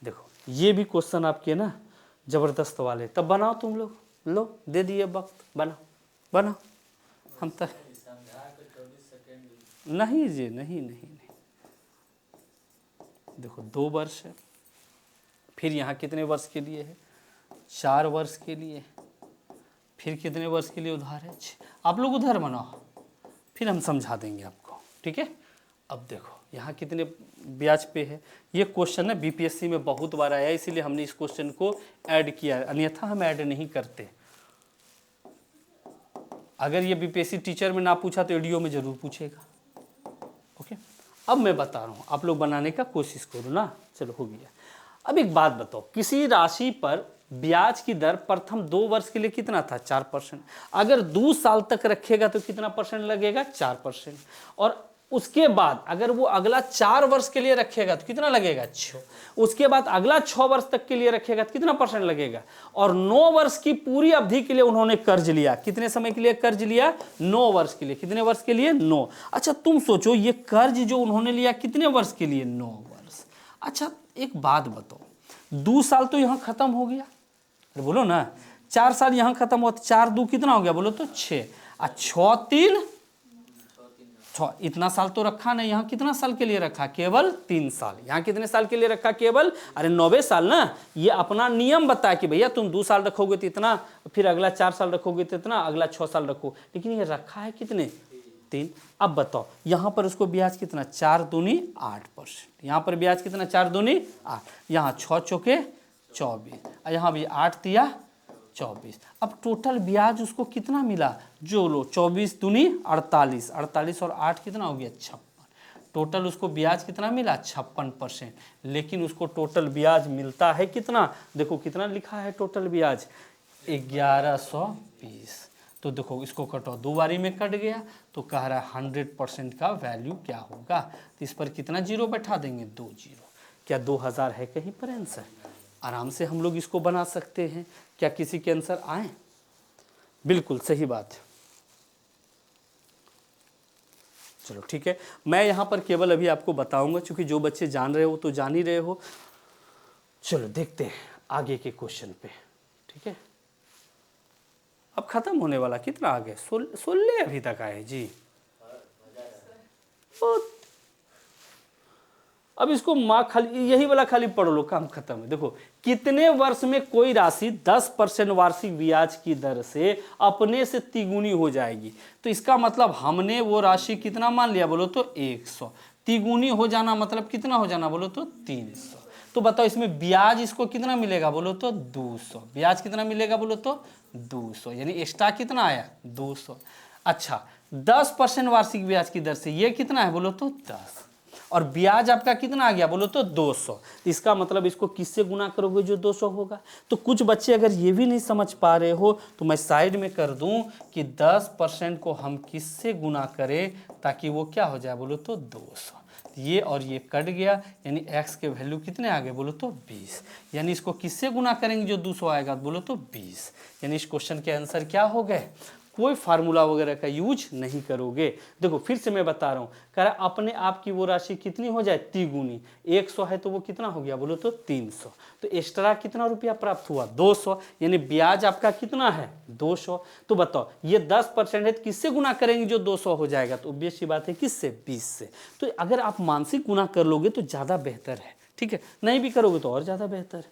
देखो ये भी क्वेश्चन आपके ना ज़बरदस्त वाले, तब बनाओ तुम लोग, लो दे दिए वक्त, बनाओ बनाओ। हम तो नहीं जी, नहीं नहीं नहीं, देखो 2 वर्ष है, फिर यहाँ कितने वर्ष के लिए है, 4 वर्ष के लिए, फिर कितने वर्ष के लिए उधार है, 6। आप लोग उधार बनाओ, फिर हम समझा देंगे आपको, ठीक है। अब देखो यहाँ कितने ब्याज पे है, ये क्वेश्चन ना बीपीएससी में बहुत बार आया, इसीलिए हमने इस क्वेश्चन को ऐड किया, अन्यथा हम ऐड नहीं करते। अगर ये बीपीएससी टीचर में ना पूछा तो एडीओ में जरूर पूछेगा, ओके। अब मैं बता रहा हूँ, आप लोग बनाने का कोशिश करो ना, चलो हो गया। अब एक बात बताओ, किसी राशि पर ब्याज की दर प्रथम 2 वर्ष के लिए कितना था, 4%। अगर 2 साल तक रखेगा तो कितना परसेंट लगेगा, 4%। और उसके बाद अगर वो अगला 4 वर्ष के लिए रखेगा तो कितना लगेगा, 6। उसके बाद अगला 6 वर्ष तक के लिए रखेगा तो कितना परसेंट लगेगा। और 9 वर्ष की पूरी अवधि के लिए उन्होंने कर्ज लिया, कितने समय के लिए कर्ज लिया, 9 वर्ष के लिए। कितने वर्ष के लिए, 9। अच्छा तुम सोचो ये कर्ज जो उन्होंने लिया कितने वर्ष के लिए, 9 वर्ष। अच्छा एक बात बताओ, 2 साल तो यहाँ खत्म हो गया, अरे बोलो ना, 4 साल यहाँ खत्म हुआ तो 4 2 कितना हो गया, बोलो तो 6। 6 3 6, इतना साल तो रखा नहीं, यहाँ कितना साल के लिए रखा, केवल 3 साल। यहाँ कितने साल के लिए रखा, केवल, अरे 90 साल ना। ये अपना नियम बताया कि भैया तुम 2 साल रखोगे तो इतना, फिर अगला 4 साल रखोगे तो इतना, अगला 6 साल रखो, लेकिन ये रखा है कितने, 3। अब बताओ यहाँ पर उसको ब्याज कितना, 4 दूनी 8%। यहाँ पर ब्याज कितना, 4 दूनी 8, यहाँ 6 चौके 24, और यहाँ भी 8 तिया 24। अब टोटल ब्याज उसको कितना मिला, जो लो 24 दूनी 48, 48 और 8 कितना हो गया, 56। टोटल उसको ब्याज कितना मिला, 56%। लेकिन उसको टोटल ब्याज मिलता है कितना, देखो कितना लिखा है टोटल ब्याज, 1120। तो देखो इसको कटो, 2 बारी में कट गया, तो कह रहा है 100% का वैल्यू क्या होगा, तो इस पर कितना जीरो बैठा देंगे, 2 जीरो। क्या 2000 है कहीं पर आंसर, आराम से हम लोग इसको बना सकते हैं। क्या किसी के आंसर आए, बिल्कुल सही बात है। चलो ठीक है, मैं यहाँ पर केवल अभी आपको बताऊंगा, क्योंकि जो बच्चे जान रहे हो तो जान ही रहे हो। चलो देखते हैं आगे के क्वेश्चन पे, ठीक है। अब खत्म होने वाला, कितना आ गए, 16 अभी तक आए जी। अब इसको माँ खाली यही वाला खाली पढ़ लो, काम खत्म है। देखो कितने वर्ष में कोई राशि 10% वार्षिक ब्याज की दर से अपने से तिगुनी हो जाएगी। तो इसका मतलब हमने वो राशि कितना मान लिया, बोलो तो 100। तिगुनी हो जाना मतलब कितना हो जाना, बोलो तो 300। तो बताओ इसमें ब्याज इसको कितना मिलेगा, बोलो तो 200। ब्याज कितना मिलेगा, बोलो तो 200, यानी एक्स्ट्रा कितना आया, 200। अच्छा 10% वार्षिक ब्याज की दर से ये कितना है, बोलो तो 10, और ब्याज आपका कितना आ गया, बोलो तो 200। इसका मतलब इसको किससे गुना करोगे जो 200 होगा। तो कुछ बच्चे अगर ये भी नहीं समझ पा रहे हो तो मैं साइड में कर दूं कि 10% को हम किससे गुना करें ताकि वो क्या हो जाए, बोलो तो 200। ये और ये कट गया, यानी x के वैल्यू कितने आ गए, बोलो तो 20। यानी इसको किससे गुना करेंगे जो 200 आएगा, बोलो तो 20। यानी इस क्वेश्चन के आंसर क्या हो गए, कोई फार्मूला वगैरह का यूज नहीं करोगे। देखो फिर से मैं बता रहा हूँ, कह रहा अपने आप की वो राशि कितनी हो जाए, तिगुनी। 100 है तो वो कितना हो गया, बोलो तो 300। तो एक्स्ट्रा कितना रुपया प्राप्त हुआ, 200। यानी ब्याज आपका कितना है, 200। तो बताओ ये 10% है तो किससे गुना करेंगे जो 200 हो जाएगा, तो ऑब्वियस सी बात है किससे, 20 से। तो अगर आप मानसिक गुना कर लोगे तो ज़्यादा बेहतर है, ठीक है। नहीं भी करोगे तो और ज़्यादा बेहतर है।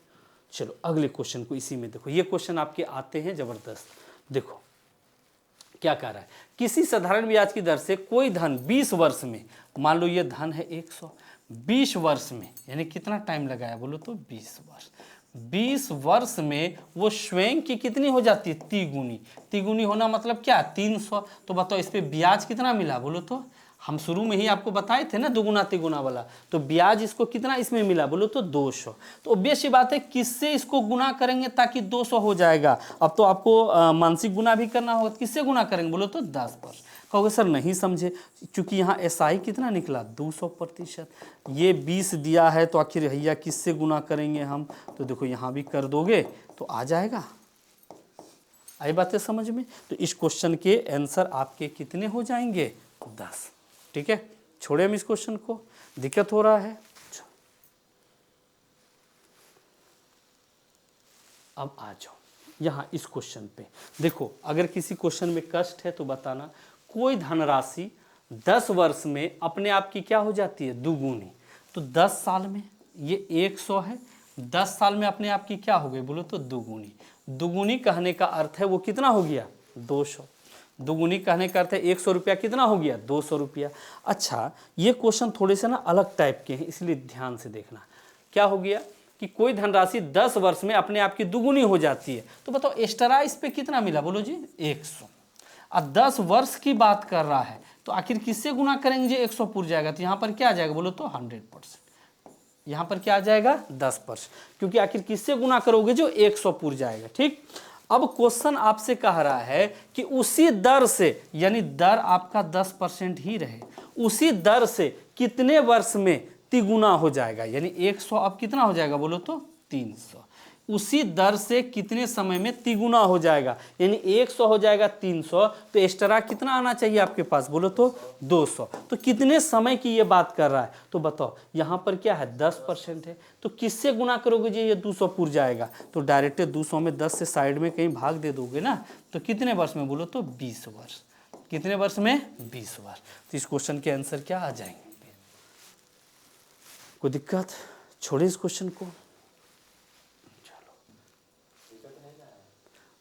चलो अगले क्वेश्चन को इसी में देखो, ये क्वेश्चन आपके आते हैं ज़बरदस्त। देखो क्या कह रहा है, किसी साधारण ब्याज की दर से कोई धन 20 वर्ष में, मान लो ये धन है 100, 20 वर्ष में यानी कितना टाइम लगाया, बोलो तो 20 वर्ष। 20 वर्ष में वो स्वयं की कितनी हो जाती है, तिगुनी। तिगुनी होना मतलब क्या, 300। तो बताओ इस पे ब्याज कितना मिला, बोलो तो, हम शुरू में ही आपको बताए थे ना दुगुना तिगुना वाला, तो ब्याज इसको कितना इसमें मिला, बोलो तो 200। तो ऑब्वियस सी बात है किससे इसको गुना करेंगे ताकि 200 हो जाएगा। अब तो आपको मानसिक गुना भी करना होगा, किससे गुना करेंगे, बोलो तो 10 पर। कहोगे सर नहीं समझे, क्योंकि यहाँ SI कितना निकला, 200%। ये 20 दिया है तो आखिर भैया किससे गुना करेंगे हम, तो देखो यहाँ भी कर दोगे तो आ जाएगा। आई बातें समझ में। तो इस क्वेश्चन के आंसर आपके कितने हो जाएंगे, 10। ठीक है, छोड़े हम इस क्वेश्चन को, दिक्कत हो रहा है। अब आ जाओ यहाँ इस क्वेश्चन पे। देखो अगर किसी क्वेश्चन में कष्ट है तो बताना। कोई धनराशि 10 वर्ष में अपने आप की क्या हो जाती है, दुगुनी। तो 10 साल में ये 100 है, 10 साल में अपने आप की क्या हो गई बोलो तो दुगुनी। दुगुनी कहने का अर्थ है वो कितना हो गया, 200। दुगुनी कहने का अर्थ है 100 रुपया कितना हो गया, 200 रुपया। अच्छा ये क्वेश्चन थोड़े से ना अलग टाइप के हैं, इसलिए ध्यान से देखना। क्या हो गया कि कोई धनराशि 10 वर्ष में अपने आप की दुगुनी हो जाती है। तो बताओ एक्स्ट्रा इस पे कितना मिला बोलो जी, 100। अब 10 वर्ष की बात कर रहा है तो आखिर किससे गुना करेंगे जी, 100 पूर जाएगा। तो यहाँ पर क्या आ जाएगा बोलो तो 100%। यहाँ पर क्या आ जाएगा 10%, क्योंकि आखिर किससे गुना करोगे जो 100 पूर जाएगा। ठीक, अब क्वेश्चन आपसे कह रहा है कि उसी दर से, यानी दर आपका 10% ही रहे, उसी दर से कितने वर्ष में तिगुना हो जाएगा। यानी 100 अब कितना हो जाएगा बोलो तो 300। उसी दर से कितने समय में तिगुना हो जाएगा, यानी 100 हो जाएगा 300। तो एक्स्ट्रा कितना आना चाहिए आपके पास बोलो तो 200। तो कितने समय की ये बात कर रहा है। तो बताओ यहाँ पर क्या है 10% है, तो किससे गुना करोगे जी ये 200 पूर जाएगा। तो डायरेक्ट 200 में 10 से साइड में कहीं भाग दे दोगे ना, तो कितने वर्ष में बोलो तो 20 वर्ष। कितने वर्ष में, 20 वर्ष। तो इस क्वेश्चन के आंसर क्या आ जाएंगे। कोई दिक्कत, छोड़े इस क्वेश्चन को।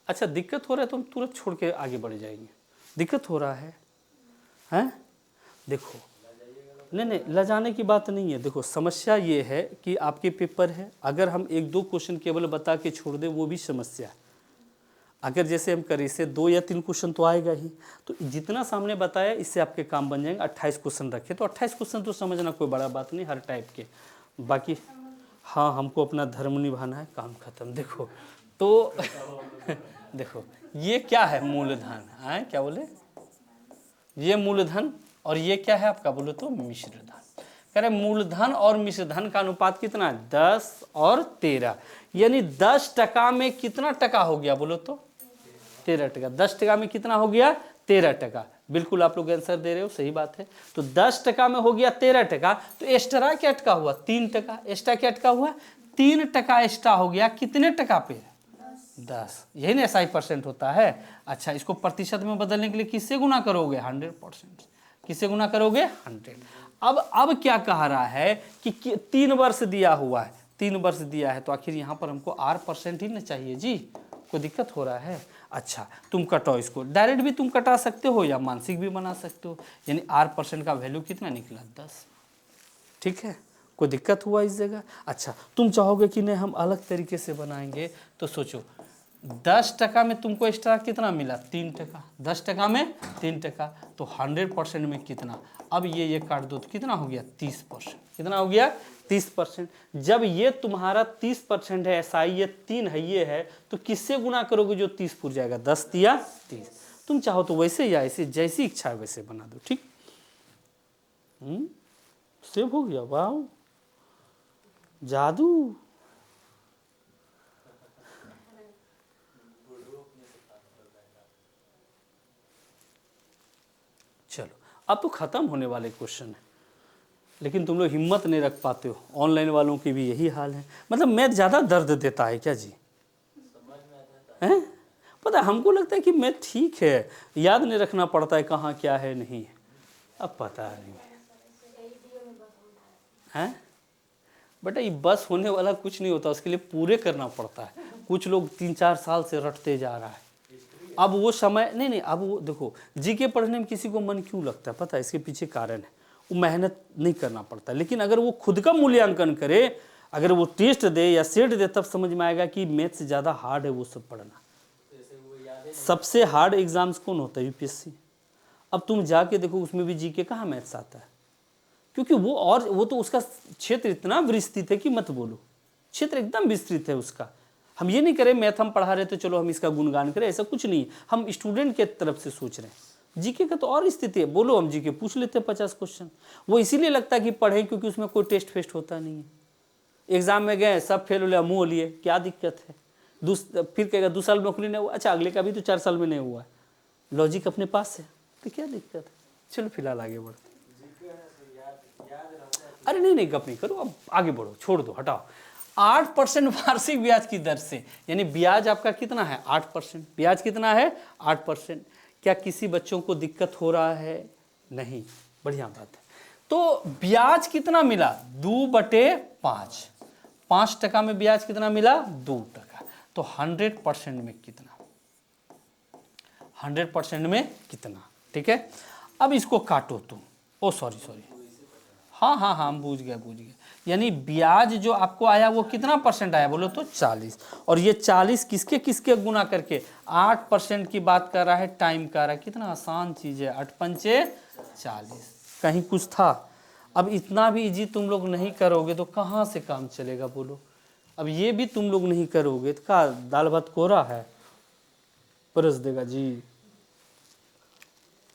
अच्छा दिक्कत हो रहा है तो हम तुरंत छोड़ के आगे बढ़ जाएंगे। दिक्कत हो रहा है हैं, देखो नहीं लजाने की बात नहीं है। देखो समस्या ये है कि आपके पेपर है, अगर हम 1-2 क्वेश्चन केवल बता के छोड़ दे वो भी समस्या है। अगर जैसे हम करें इससे 2 या 3 क्वेश्चन तो आएगा ही, तो जितना सामने बताया इससे आपके काम बन जाएंगे। 28 क्वेश्चन रखे तो 28 क्वेश्चन तो समझना कोई बड़ा बात नहीं, हर टाइप के। बाकी हाँ हमको अपना धर्म निभाना है, काम खत्म। देखो तो देखो ये क्या है, मूलधन है, क्या बोले, ये मूलधन, और ये क्या है आपका बोलो तो मिश्र धन। कह रहे मूलधन और मिश्र धन का अनुपात कितना है, 10 और 13। यानी 10% में कितना टका हो गया बोलो तो 13%। 10% में कितना हो गया, 13%। बिल्कुल आप लोग आंसर दे रहे हो, सही बात है। तो 10% में हो गया 13%। तो एक्स्ट्रा क्या अटका हुआ, 3%। एक्स्ट्रा क्या अटका हुआ, 3% एक्स्ट्रा हो गया। कितने टका पे, 10। यही ना SI% होता है। अच्छा इसको प्रतिशत में बदलने के लिए किससे गुना करोगे, 100%। किससे गुना करोगे, 100। अब क्या कह रहा है कि 3 वर्ष दिया हुआ है, 3 वर्ष दिया है, तो आखिर यहाँ पर हमको R% ही ना चाहिए जी। कोई दिक्कत हो रहा है। अच्छा तुम कटाओ इसको, डायरेक्ट भी तुम कटा सकते हो या मानसिक भी बना सकते हो। यानी R% का वैल्यू कितना निकला, 10। ठीक है, कोई दिक्कत हुआ इस जगह। अच्छा तुम चाहोगे कि नहीं हम अलग तरीके से बनाएंगे, तो सोचो 10% में तुमको एक्स्ट्रा कितना मिला, 3%। 10% में 3%, तो 100% में कितना। अब ये काट दो तो कितना हो गया, 30%। कितना हो गया, 30%। जब ये तुम्हारा 30% है, SI ये 3 है, ये है, तो किससे गुना करोगे जो 30 पूर जाएगा, 10 या 30। तुम चाहो तो वैसे या ऐसे, जैसी इच्छा है वैसे बना दो। ठीक, सेव हो गया, वाह जादू। चलो अब तो खत्म होने वाले क्वेश्चन है, लेकिन तुम लोग हिम्मत नहीं रख पाते हो। ऑनलाइन वालों की भी यही हाल है। मतलब मैथ ज़्यादा दर्द देता है क्या जी, हैं? पता है हमको लगता है कि मैथ ठीक है, याद नहीं रखना पड़ता है कहाँ क्या है नहीं है। अब पता नहीं है बेटा, ये बस होने वाला कुछ नहीं होता, उसके लिए पूरे करना पड़ता है। कुछ लोग 3-4 साल से रटते जा रहा है। अब वो समय नहीं, अब वो देखो जीके पढ़ने में किसी को मन क्यों लगता है पता है, इसके पीछे कारण है, वो मेहनत नहीं करना पड़ता। लेकिन अगर वो खुद का मूल्यांकन करे, अगर वो टेस्ट दे या सेट दे, तब समझ में आएगा कि मैथ से ज़्यादा हार्ड है वो सब पढ़ना। सबसे हार्ड एग्जाम्स कौन होता है, UPSC। अब तुम जाके देखो उसमें भी जीके कहाँ मैथ्स आता है, क्योंकि वो तो उसका क्षेत्र इतना विस्तृत है कि मत बोलो, क्षेत्र एकदम विस्तृत है उसका। हम ये नहीं करें मैथ हम पढ़ा रहे तो चलो हम इसका गुणगान करें, ऐसा कुछ नहीं। हम स्टूडेंट के तरफ से सोच रहे हैं। जीके का तो और स्थिति है, बोलो हम जीके पूछ लेते हैं 50 क्वेश्चन। वो इसीलिए लगता है कि पढ़ें क्योंकि उसमें कोई टेस्ट फेस्ट होता नहीं है। एग्जाम में गए सब फेल हो लिया, मुँह लिए, क्या दिक्कत है। फिर कहेगा 2 साल नौकरी नहीं हुआ, अच्छा अगले का भी तो 4 साल में नहीं हुआ। लॉजिक अपने पास है तो क्या दिक्कत है। चलो फिलहाल आगे बढ़ते। अरे नहीं गप नहीं करो, अब आगे बढ़ो, छोड़ दो, हटाओ। 8% वार्षिक ब्याज की दर से, यानी ब्याज आपका कितना है 8%। ब्याज कितना है 8%। क्या किसी बच्चों को दिक्कत हो रहा है? नहीं, बढ़िया बात है। तो ब्याज कितना मिला 2/5। 5% में ब्याज कितना मिला 2%। तो 100% में कितना, 100% में कितना, ठीक है। अब इसको काटो तुम, ओ सॉरी, हाँ, हम बूझ गए। यानी ब्याज जो आपको आया वो कितना परसेंट आया बोलो तो 40। और ये 40 किसके किसके गुना करके, 8% की बात कर रहा है, टाइम कर रहा है। कितना आसान चीज है, 8×5 = 40। कहीं कुछ था? अब इतना भी इजी तुम लोग नहीं करोगे तो कहाँ से काम चलेगा बोलो। अब ये भी तुम लोग नहीं करोगे तो क्या दाल भात कोरा है, परस देगा जी।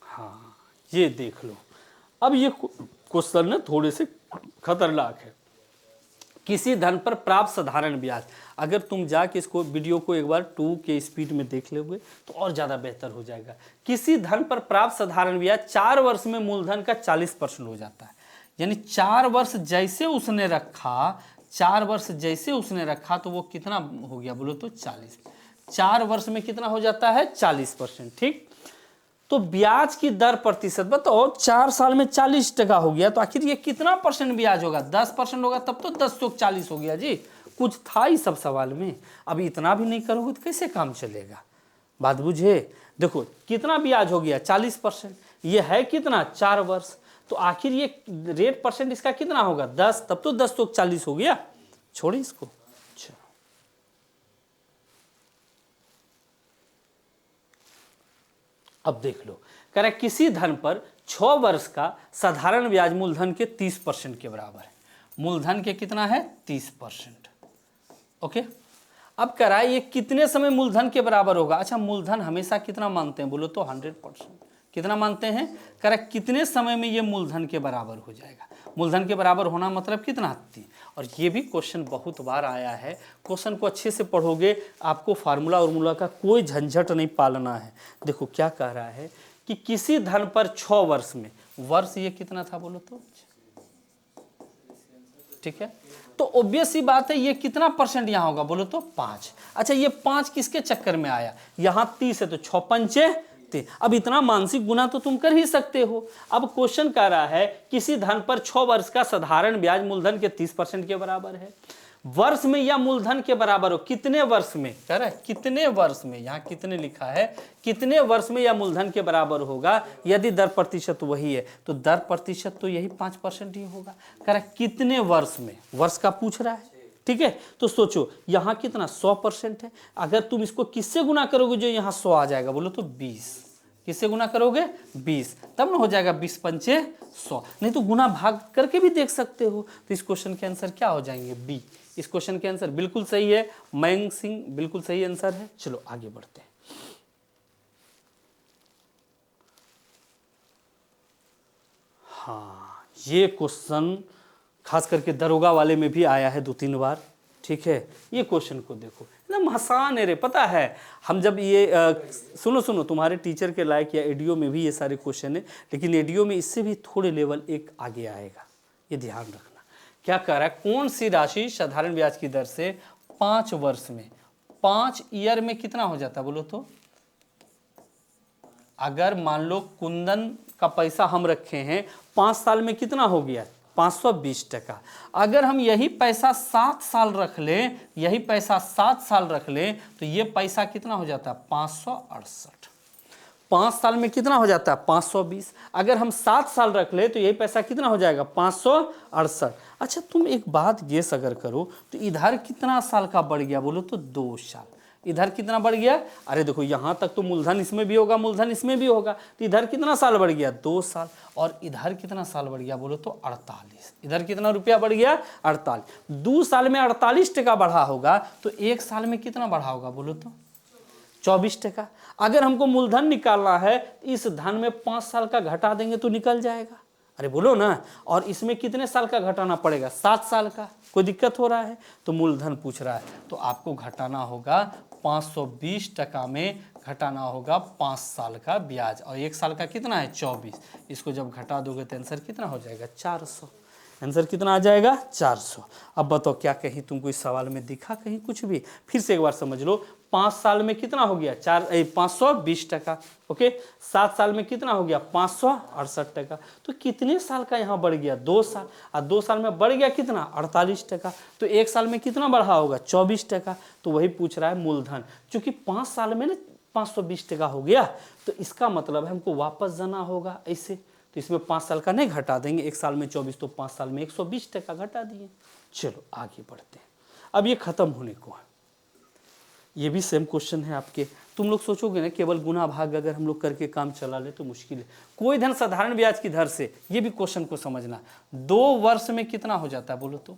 हाँ, ये देख लो। अब ये क्वेश्चन ना थोड़े से खतरनाक है। किसी धन पर प्राप्त साधारण ब्याज, अगर तुम जाके इसको वीडियो को एक बार 2 के स्पीड में देख लोगे तो और ज़्यादा बेहतर हो जाएगा। किसी धन पर प्राप्त साधारण ब्याज 4 वर्ष में मूलधन का 40% हो जाता है। यानी 4 वर्ष जैसे उसने रखा, 4 वर्ष जैसे उसने रखा तो वो कितना हो गया बोलो तो 40। 4 वर्ष में कितना हो जाता है 40%, ठीक। तो ब्याज की दर प्रतिशत बताओ, 4 साल में 40% हो गया तो आखिर ये कितना परसेंट ब्याज होगा? 10% होगा, तब तो 10 × 40 हो गया जी। कुछ था ही सब सवाल में। अब इतना भी नहीं करोगे तो कैसे काम चलेगा, बात बुझे। देखो कितना ब्याज हो गया 40%, ये है कितना 4 वर्ष, तो आखिर ये रेट परसेंट इसका कितना होगा 10, तब तो 10 × 40 हो गया। छोड़िए इसको। अब देख लो, कह रहा है किसी धन पर 6 वर्ष का साधारण ब्याज मूलधन के 30% के बराबर है। मूलधन के कितना है 30%, ओके। अब कह रहा है ये कितने समय मूलधन के बराबर होगा। अच्छा, मूलधन हमेशा कितना मानते हैं बोलो तो 100%। कितना मानते हैं? कह रहा है कितने समय में ये मूलधन के बराबर हो जाएगा। मूलधन के बराबर होना मतलब कितना 3। और ये भी क्वेश्चन बहुत बार आया है। क्वेश्चन को अच्छे से पढ़ोगे, आपको फार्मूला और का कोई झंझट नहीं पालना है। देखो क्या कह रहा है कि किसी धन पर 6 वर्ष में, वर्ष ये कितना था बोलो तो, ठीक है। तो ऑब्वियस सी बात है ये कितना परसेंट यहाँ होगा बोलो तो 5। अच्छा, ये 5 किसके चक्कर में आया, यहाँ 30 है तो 6×5 = 30। अब इतना मानसिक गुना तो तुम कर ही सकते हो। अब क्वेश्चन कह रहा है किसी धन पर 6 वर्ष का साधारण ब्याज मूलधन के 30% के बराबर है। वर्ष में या मूलधन के बराबर हो, कितने वर्ष में कह रहा है, कितने वर्ष में, यहाँ कितने लिखा है, कितने वर्ष में या मूलधन के बराबर होगा। यदि दर प्रतिशत वही है तो दर प्रतिशत तो यही 5% ही होगा। कह रहा है कितने वर्ष में, वर्ष का पूछ रहा है, ठीक है। तो सोचो यहाँ कितना 100% है। अगर तुम इसको किससे गुना करोगे जो यहाँ 100 आ जाएगा बोलो तो 20। किससे गुना करोगे 20, तब ना हो जाएगा 20×5 = 100। नहीं तो गुना भाग करके भी देख सकते हो। तो इस क्वेश्चन के आंसर क्या हो जाएंगे बी। इस क्वेश्चन के आंसर बिल्कुल सही है, मयंक सिंह बिल्कुल सही आंसर है। चलो आगे बढ़ते हैं। हाँ, ये क्वेश्चन खास करके दरोगा वाले में भी आया है 2-3 बार, ठीक है। ये क्वेश्चन को देखो, एकदम आसान है रे, पता है। हम जब ये सुनो तुम्हारे टीचर के लायक या एडीओ में भी ये सारे क्वेश्चन है, लेकिन एडीओ में इससे भी थोड़े लेवल एक आगे आएगा, ये ध्यान रखना। क्या कह रहा है, कौन सी राशि साधारण ब्याज की दर से 5 वर्ष में, 5 ईयर में कितना हो जाता बोलो तो। अगर मान लो कुंदन का पैसा हम रखे हैं 5 साल में कितना हो गया 520%। अगर हम यही पैसा 7 साल रख लें, यही पैसा 7 साल रख लें तो ये पैसा कितना हो जाता है 568। 5 साल में कितना हो जाता है 520। अगर हम 7 साल रख ले तो यही पैसा कितना हो जाएगा 568। अच्छा, तुम एक बात गेस अगर करो तो इधर कितना साल का बढ़ गया बोलो तो 2 साल। इधर कितना बढ़ गया, अरे देखो यहाँ तक तो मूलधन इसमें भी होगा, मूलधन इसमें भी होगा, तो इधर कितना साल बढ़ गया 2 साल। और इधर कितना साल बढ़ गया बोलो तो 48। इधर कितना रुपया बढ़ गया 48। 2 साल में 48% बढ़ा होगा तो 1 साल में कितना बढ़ा होगा बोलो तो 24%। अगर हमको मूलधन निकालना है इस धन में 5 साल का घटा देंगे तो निकल जाएगा। अरे बोलो ना। और इसमें कितने साल का घटाना पड़ेगा 7 साल का। कोई दिक्कत हो रहा है तो मूलधन पूछ रहा है तो आपको घटाना होगा 520% में घटाना होगा 5 साल का ब्याज। और 1 साल का कितना है 24। इसको जब घटा दोगे तो आंसर कितना हो जाएगा 400। आंसर कितना आ जाएगा 400। अब बताओ क्या कहीं तुमको इस सवाल में दिखा कहीं कुछ भी? फिर से एक बार समझ लो, 5 साल में कितना हो गया 520 टका। ओके, 7 साल में कितना हो गया 568 टका। तो कितने साल का यहाँ बढ़ गया 2 साल, और 2 साल में बढ़ गया कितना 48 टका। तो 1 साल में कितना बढ़ा होगा 24 टका। तो वही पूछ रहा है मूलधन, चूंकि 5 साल में ना 520 टका हो गया, तो इसका मतलब है हमको वापस जाना होगा ऐसे। तो इसमें 5 साल का नहीं घटा देंगे, 1 साल में 24 तो 5 साल में 120 टका घटा दिए। चलो आगे बढ़ते हैं। अब ये खत्म होने को है, ये भी सेम क्वेश्चन है आपके। तुम लोग सोचोगे ना केवल गुना भाग अगर हम लोग करके काम चला ले तो मुश्किल है। कोई धन साधारण ब्याज की दर से, ये भी क्वेश्चन को समझना, 2 वर्ष में कितना हो जाता है बोलो तो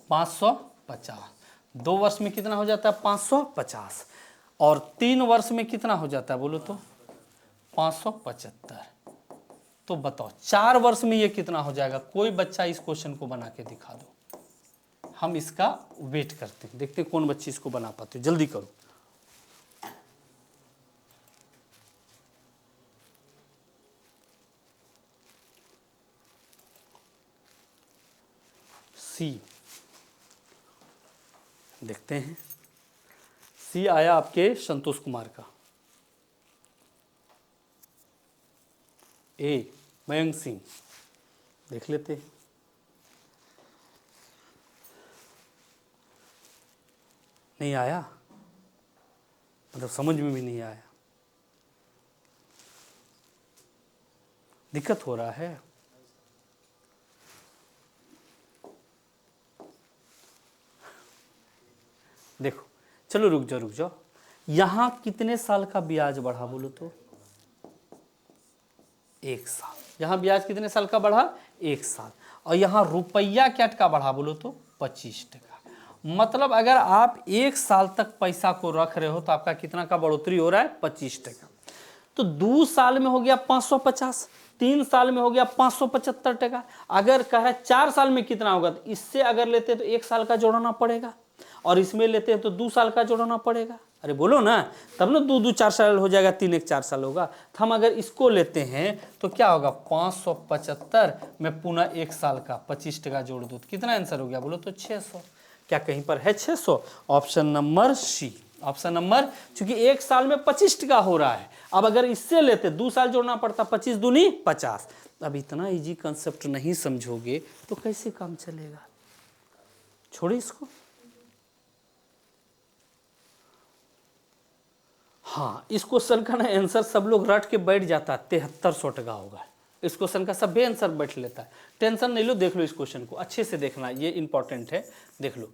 550। 2 वर्ष में कितना हो जाता है 550, और 3 वर्ष में कितना हो जाता है बोलो तो 575। तो बताओ 4 वर्ष में ये कितना हो जाएगा? कोई बच्चा इस क्वेश्चन को बना के दिखा दो, हम इसका वेट करते हैं, देखते हैं कौन बच्चे इसको बना पाते हो। जल्दी करो। सी देखते हैं, सी आया आपके संतोष कुमार का। ए मयंक सिंह, देख लेते हैं। नहीं आया, मतलब समझ में भी नहीं आया, दिक्कत हो रहा है। देखो चलो रुक जाओ, यहां कितने साल का ब्याज बढ़ा बोलो तो 1 साल। यहां ब्याज कितने साल का बढ़ा 1 साल, और यहां रुपया क्या का बढ़ा बोलो तो 25 टका। मतलब अगर आप 1 साल तक पैसा को रख रहे हो तो आपका कितना का बढ़ोतरी हो रहा है 25 टका। तो 2 साल में हो गया 550, 3 साल में हो गया 575 टका। अगर कह रहा है 4 साल में कितना होगा, तो इससे अगर लेते हैं तो 1 साल का जोड़ना पड़ेगा, और इसमें लेते हैं तो 2 साल का जोड़ना पड़ेगा। अरे बोलो ना, तब ना 2 2 4 साल हो जाएगा, 3 1 4 साल होगा। तो हम अगर इसको लेते हैं तो क्या होगा 575 में पुनः 1 साल का 25 टका जोड़ दो तो कितना आंसर हो गया बोलो तो 600। क्या कहीं पर है 600? Option number C. Option number, चूंकि 1 साल में 25 टका हो रहा है, अब अगर इससे लेते 2 साल जोड़ना पड़ता, 25 दूनी 50। अब इतना इजी कंसेप्ट नहीं समझोगे तो कैसे काम चलेगा? छोड़िए इसको। हाँ, इस क्वेश्चन का ना आंसर सब लोग रट के बैठ जाता है, 7300 टका होगा। इस क्वेश्चन का सब आंसर बैठ लेता है। टेंशन नहीं लो, देख लो इस क्वेश्चन को अच्छे से देखना, ये इंपॉर्टेंट है। देख लो,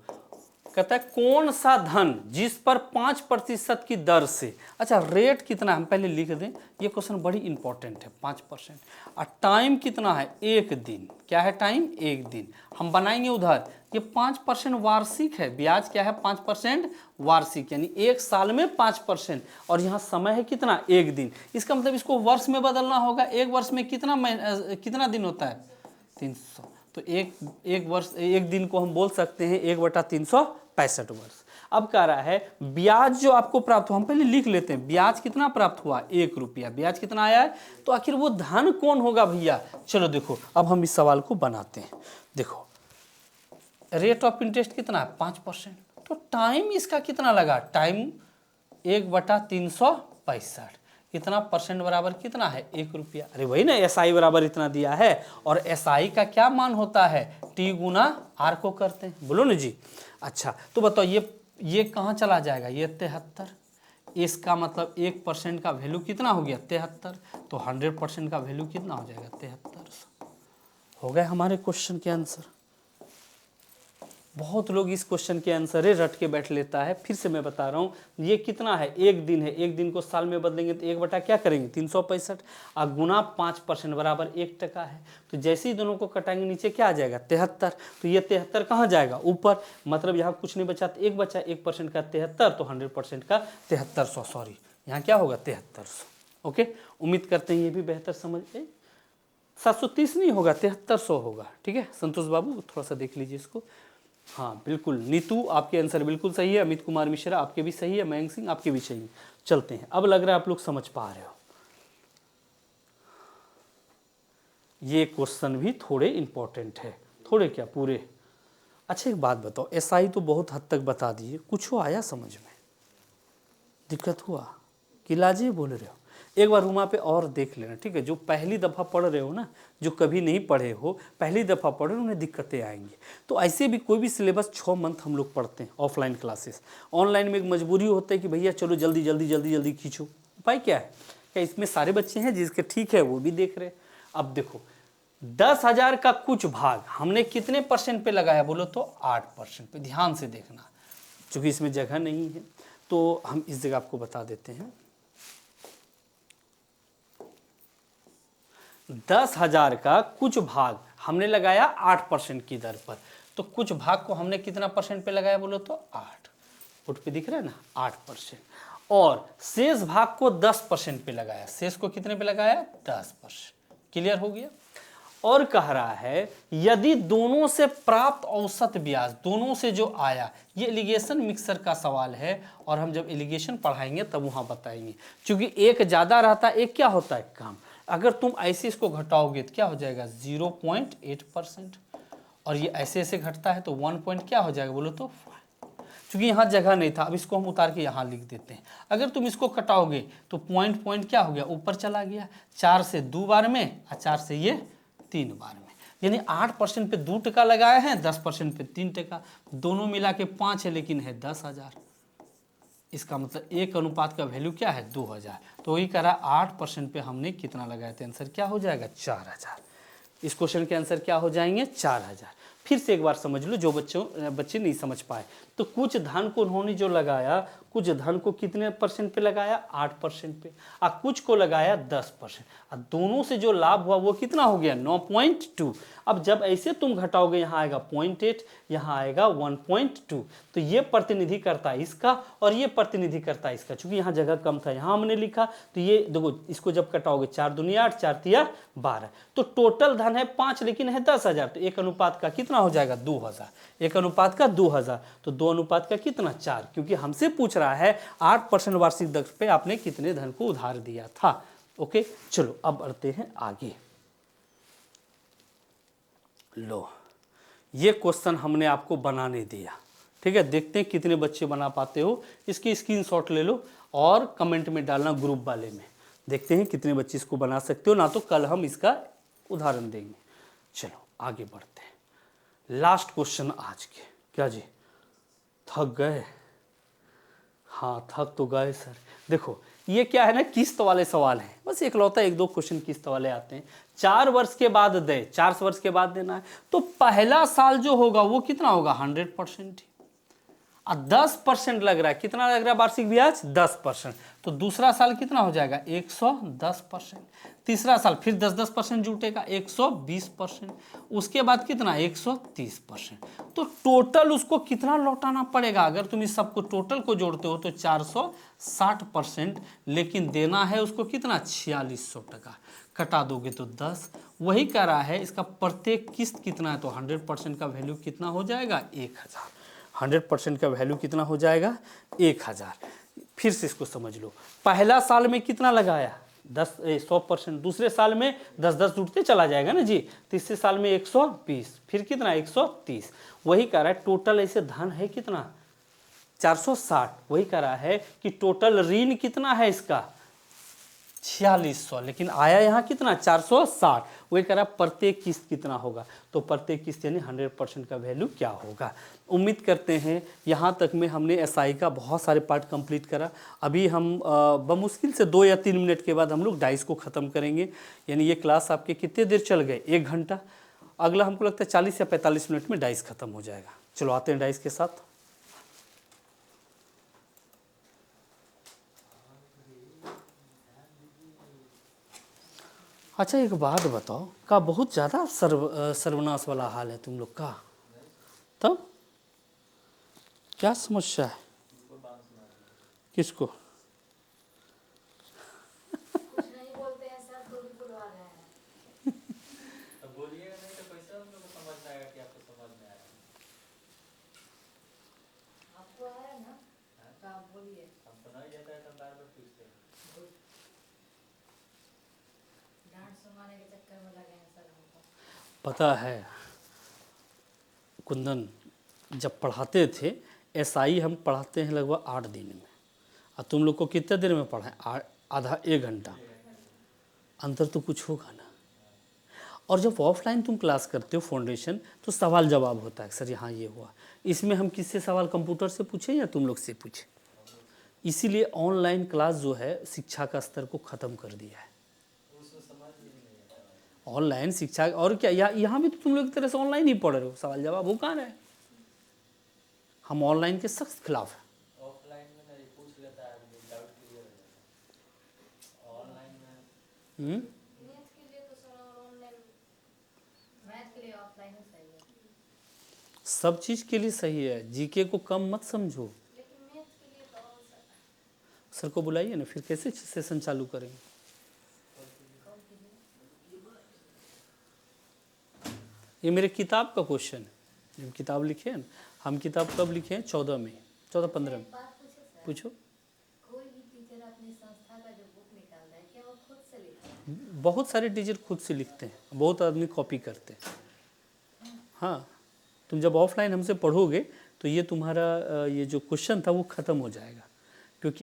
कहता है कौन सा धन जिस पर 5% की दर से, अच्छा रेट कितना हम पहले लिख दें, ये क्वेश्चन बड़ी इंपॉर्टेंट है। 5%, और टाइम कितना है 1 दिन। क्या है टाइम 1 दिन। हम बनाएंगे उधर, ये 5% वार्षिक है, ब्याज क्या है 5% वार्षिक, यानी 1 साल में 5%, और यहाँ समय है कितना 1 दिन। इसका मतलब इसको वर्ष में बदलना होगा। 1 वर्ष में कितना दिन होता है 300। तो एक वर्ष, 1 दिन को हम बोल सकते हैं 1/365 वर्ष। अब कह रहा है ब्याज जो आपको प्राप्त हुआ, हम पहले लिख लेते हैं ब्याज कितना प्राप्त हुआ 1 रुपया। ब्याज कितना आया है, तो आखिर वो धन कौन होगा भैया? चलो देखो अब हम इस सवाल को बनाते हैं। देखो रेट ऑफ इंटरेस्ट कितना है 5%, तो टाइम इसका कितना लगा, टाइम 1/365, इतना परसेंट बराबर कितना है 1 रुपया। अरे वही ना, SI बराबर इतना दिया है, और SI का क्या मान होता है T गुना R को करते हैं, बोलो ना जी। अच्छा तो बताओ ये कहाँ चला जाएगा, ये 73, इसका मतलब 1% का वैल्यू कितना हो गया 73, तो 100% का वैल्यू कितना हो जाएगा 7300। हो गए हमारे क्वेश्चन के आंसर। बहुत लोग इस क्वेश्चन के आंसर ही रट के बैठ लेता है। फिर से मैं बता रहा हूँ, ये कितना है 1 दिन है, 1 दिन को साल में बदलेंगे तो 1 बटा क्या करेंगे 365, और गुना 5% बराबर 1 टका है। तो जैसे ही दोनों को कटाएंगे नीचे क्या आ जाएगा 73, तो ये 73 कहाँ जाएगा ऊपर, मतलब यहाँ कुछ नहीं बचा तो 1 बचा, 1% का 73, तो 100% का 7300, सॉरी यहाँ क्या होगा 7300। ओके, उम्मीद करते हैं ये भी बेहतर समझ 730 नहीं होगा 7300 होगा। ठीक है संतोष बाबू, थोड़ा सा देख लीजिए इसको। हाँ बिल्कुल, नीतू आपके आंसर बिल्कुल सही है, अमित कुमार मिश्रा आपके भी सही है, मयंक सिंह आपके भी सही है। चलते हैं, अब लग रहा है आप लोग समझ पा रहे हो। ये क्वेश्चन भी थोड़े इंपॉर्टेंट है, थोड़े क्या पूरे। अच्छा एक बात बताओ, एसआई तो बहुत हद तक बता दिए, कुछ आया समझ में, दिक्कत हुआ कि लाजे बोल रहे हो? एक बार वहाँ पे और देख लेना, ठीक है? जो पहली दफ़ा पढ़ रहे हो ना, जो कभी नहीं पढ़े हो, पहली दफ़ा पढ़ रहे हो, उन्हें दिक्कतें आएंगी। तो ऐसे भी कोई भी सिलेबस 6 मंथ हम लोग पढ़ते हैं ऑफलाइन क्लासेस। ऑनलाइन में एक मजबूरी होता है कि भैया चलो जल्दी जल्दी जल्दी जल्दी खींचो। उपाय क्या है? क्या इसमें सारे बच्चे हैं जिसके ठीक है वो भी देख रहे हैं? अब देखो 10,000 का कुछ भाग हमने कितने परसेंट पे लगाया बोलो तो 8% पे। ध्यान से देखना, क्योंकि इसमें जगह नहीं है तो हम इस जगह आपको बता देते हैं। 10,000 का कुछ भाग हमने लगाया 8% की दर पर। तो कुछ भाग को हमने कितना परसेंट पे लगाया बोलो तो 8। फुट पे दिख रहा है ना 8%। और शेष भाग को 10% पे लगाया। शेष को कितने पे लगाया? 10%। क्लियर हो गया? और कह रहा है यदि दोनों से प्राप्त औसत ब्याज, दोनों से जो आया, ये एलिगेशन मिक्सर का सवाल है और हम जब एलिगेशन पढ़ाएंगे तब वहां बताएंगे। क्योंकि एक ज्यादा रहता है, एक क्या होता है कम। अगर तुम ऐसे इसको घटाओगे तो क्या हो जाएगा 0.8%। और ये ऐसे ऐसे घटता है तो 1 पॉइंट क्या हो जाएगा बोलो तो 5। क्योंकि यहाँ जगह नहीं था, अब इसको हम उतार के यहाँ लिख देते हैं। अगर तुम इसको कटाओगे तो पॉइंट पॉइंट क्या हो गया ऊपर चला गया। 4 से 2 बार में और 4 से ये 3 बार में, यानी 8% पे 2 टका लगाए हैं, 10% पे 3 टका, दोनों मिला के 5 है लेकिन है 10,000। इसका मतलब एक अनुपात का वैल्यू क्या है 2000। तो वही करा 8% पे हमने कितना लगाया तो आंसर क्या हो जाएगा 4000। इस क्वेश्चन के आंसर क्या हो जाएंगे 4000। फिर से एक बार समझ लो जो बच्चे नहीं समझ पाए। तो कुछ धन को उन्होंने जो लगाया, कुछ धन को कितने परसेंट पे लगाया 8% पे, और कुछ को लगाया 10%, और दोनों से जो लाभ हुआ वो कितना हो गया 9.2। अब जब ऐसे तुम घटाओगे यहाँ आएगा 0.8, यहाँ आएगा 1.2। तो ये प्रतिनिधि करता है इसका और ये प्रतिनिधि करता है इसका। चूंकि यहाँ जगह कम था यहाँ हमने लिखा, तो ये देखो इसको जब कटाओगे 4 दूनी 8, 4 तिया 12। तो टोटल धन है 5 लेकिन है 10,000। तो एक अनुपात का कितना हो जाएगा 2000। एक अनुपात का 2000, तो 2 अनुपात का कितना 4। क्योंकि हमसे पूछ रहा है 8% वार्षिक दर पे आपने कितने धन को उधार दिया था। ओके चलो अब बढ़ते हैं आगे। लो ये क्वेश्चन हमने आपको बनाने दिया, ठीक है? देखते हैं कितने बच्चे बना पाते हो। इसकी स्क्रीनशॉट ले लो और कमेंट में डालना ग्रुप वाले में। देखते हैं कितने बच्चे इसको बना सकते हो, ना तो कल हम इसका उदाहरण देंगे। चलो आगे बढ़ते हैं। लास्ट क्वेश्चन आज के। क्या जी थक गए? हाँ थक तो गए सर। देखो ये क्या है ना किस्त वाले सवाल हैं, बस इकलौता 1-2 क्वेश्चन किस्त वाले आते हैं। 4 वर्ष के बाद दे, 4 वर्ष के बाद देना है। तो पहला साल जो होगा वो कितना होगा 100%। और 10% लग रहा है, कितना लग रहा है वार्षिक ब्याज 10%। तो दूसरा साल कितना हो जाएगा 110%। तीसरा साल फिर 10% जुटेगा 120%। उसके बाद कितना 130%। तो टोटल उसको कितना लौटाना पड़ेगा? अगर तुम इस सबको टोटल को जोड़ते हो तो 460%, लेकिन देना है उसको कितना 4600 टका। कटा दोगे तो 10। वही कह रहा है इसका प्रत्येक किस्त कितना है, तो 100% का वैल्यू कितना हो जाएगा 1000। 100% का वैल्यू कितना हो जाएगा 1000। फिर से इसको समझ लो, पहला साल में कितना लगाया 100%, दूसरे साल में 10-10 जुटते चला जाएगा ना जी, तीसरे साल में 120, फिर कितना 130। वही कह रहा है टोटल ऐसे धन है कितना 460। वही कह रहा है कि टोटल ऋण कितना है इसका 4600, लेकिन आया यहाँ कितना 460। वही कह रहा प्रत्येक किस्त कितना होगा, तो प्रत्येक किस्त यानी 100% का वैल्यू क्या होगा। उम्मीद करते हैं यहाँ तक में हमने एसआई का बहुत सारे पार्ट कंप्लीट करा। अभी हम बमुश्किल से 2 या 3 मिनट के बाद हम लोग डाइस को ख़त्म करेंगे। यानी ये क्लास आपके कितने देर चल गए 1 घंटा। अगला हमको लगता है 40 या 45 मिनट में डाइस ख़त्म हो जाएगा। चलो आते हैं डाइस के साथ। अच्छा एक बात बताओ, का बहुत ज़्यादा सर्वनाश वाला हाल है तुम लोग का? तब क्या समस्या है? किसको?
कुछ नहीं बोलते हैं सर, तो भी बुलवा रहे हैं।
अब बोलिएगा नहीं तो कैसे हम लोग को समझ में आएगा कि आपको समझ में आया?
आपको है ना, तो आप बोलिए।
हमको नहीं जाता है तो बार बार पूछते हैं।
डांट सुनाने के चक्कर में लगे हैं सर।
पता है कुंदन, जब पढ़ाते थे एसआई हम पढ़ाते हैं लगभग 8 दिन में, और तुम लोग को कितने देर में पढ़ाएं? आधा 1 घंटा। अंतर तो कुछ होगा ना। और जब ऑफलाइन तुम क्लास करते हो फाउंडेशन, तो सवाल जवाब होता है, सर यहाँ ये हुआ। इसमें हम किससे सवाल, कंप्यूटर से पूछें या तुम लोग से पूछें? इसीलिए ऑनलाइन क्लास जो है शिक्षा का स्तर को ख़त्म कर दिया है। ऑनलाइन शिक्षा और क्या, यहाँ भी तो तुम लोग एक तरह से ऑनलाइन ही पढ़ रहे हो, सवाल जवाब हो कहाँ रहे? हम ऑनलाइन के सख्त खिलाफ हैं।
ऑफलाइन में नहीं पूछ लेता है आदमी, डाउट क्लियर हो जाता है। ऑनलाइन में
हम्म?
मैथ के लिए तो सर ऑनलाइन, मैथ के लिए ऑफलाइन ही सही है,
सब चीज़ के लिए सही है, जीके को कम मत समझो।
लेकिन मैथ के लिए तो और सर
सर को बुलाइए ना, फिर कैसे सेशन चालू करेंगे? ये मेरे किताब का क्वेश्चन है, जब किताब लिखे हैं ना, हम किताब कब लिखे हैं? 14 में, 14-15 में।
बात पूछे सर,
पूछो।
कोई भी टीचर अपनी संस्था का जो बुक निकालता है क्या वो खुद से लिखता है?
बहुत सारे टीचर खुद से लिखते हैं, बहुत आदमी कॉपी करते हैं। हाँ, तुम जब ऑफलाइन हमसे पढ़ोगे तो ये तुम्हारा ये जो क्वेश्चन था वो ख़त्म हो जाएगा।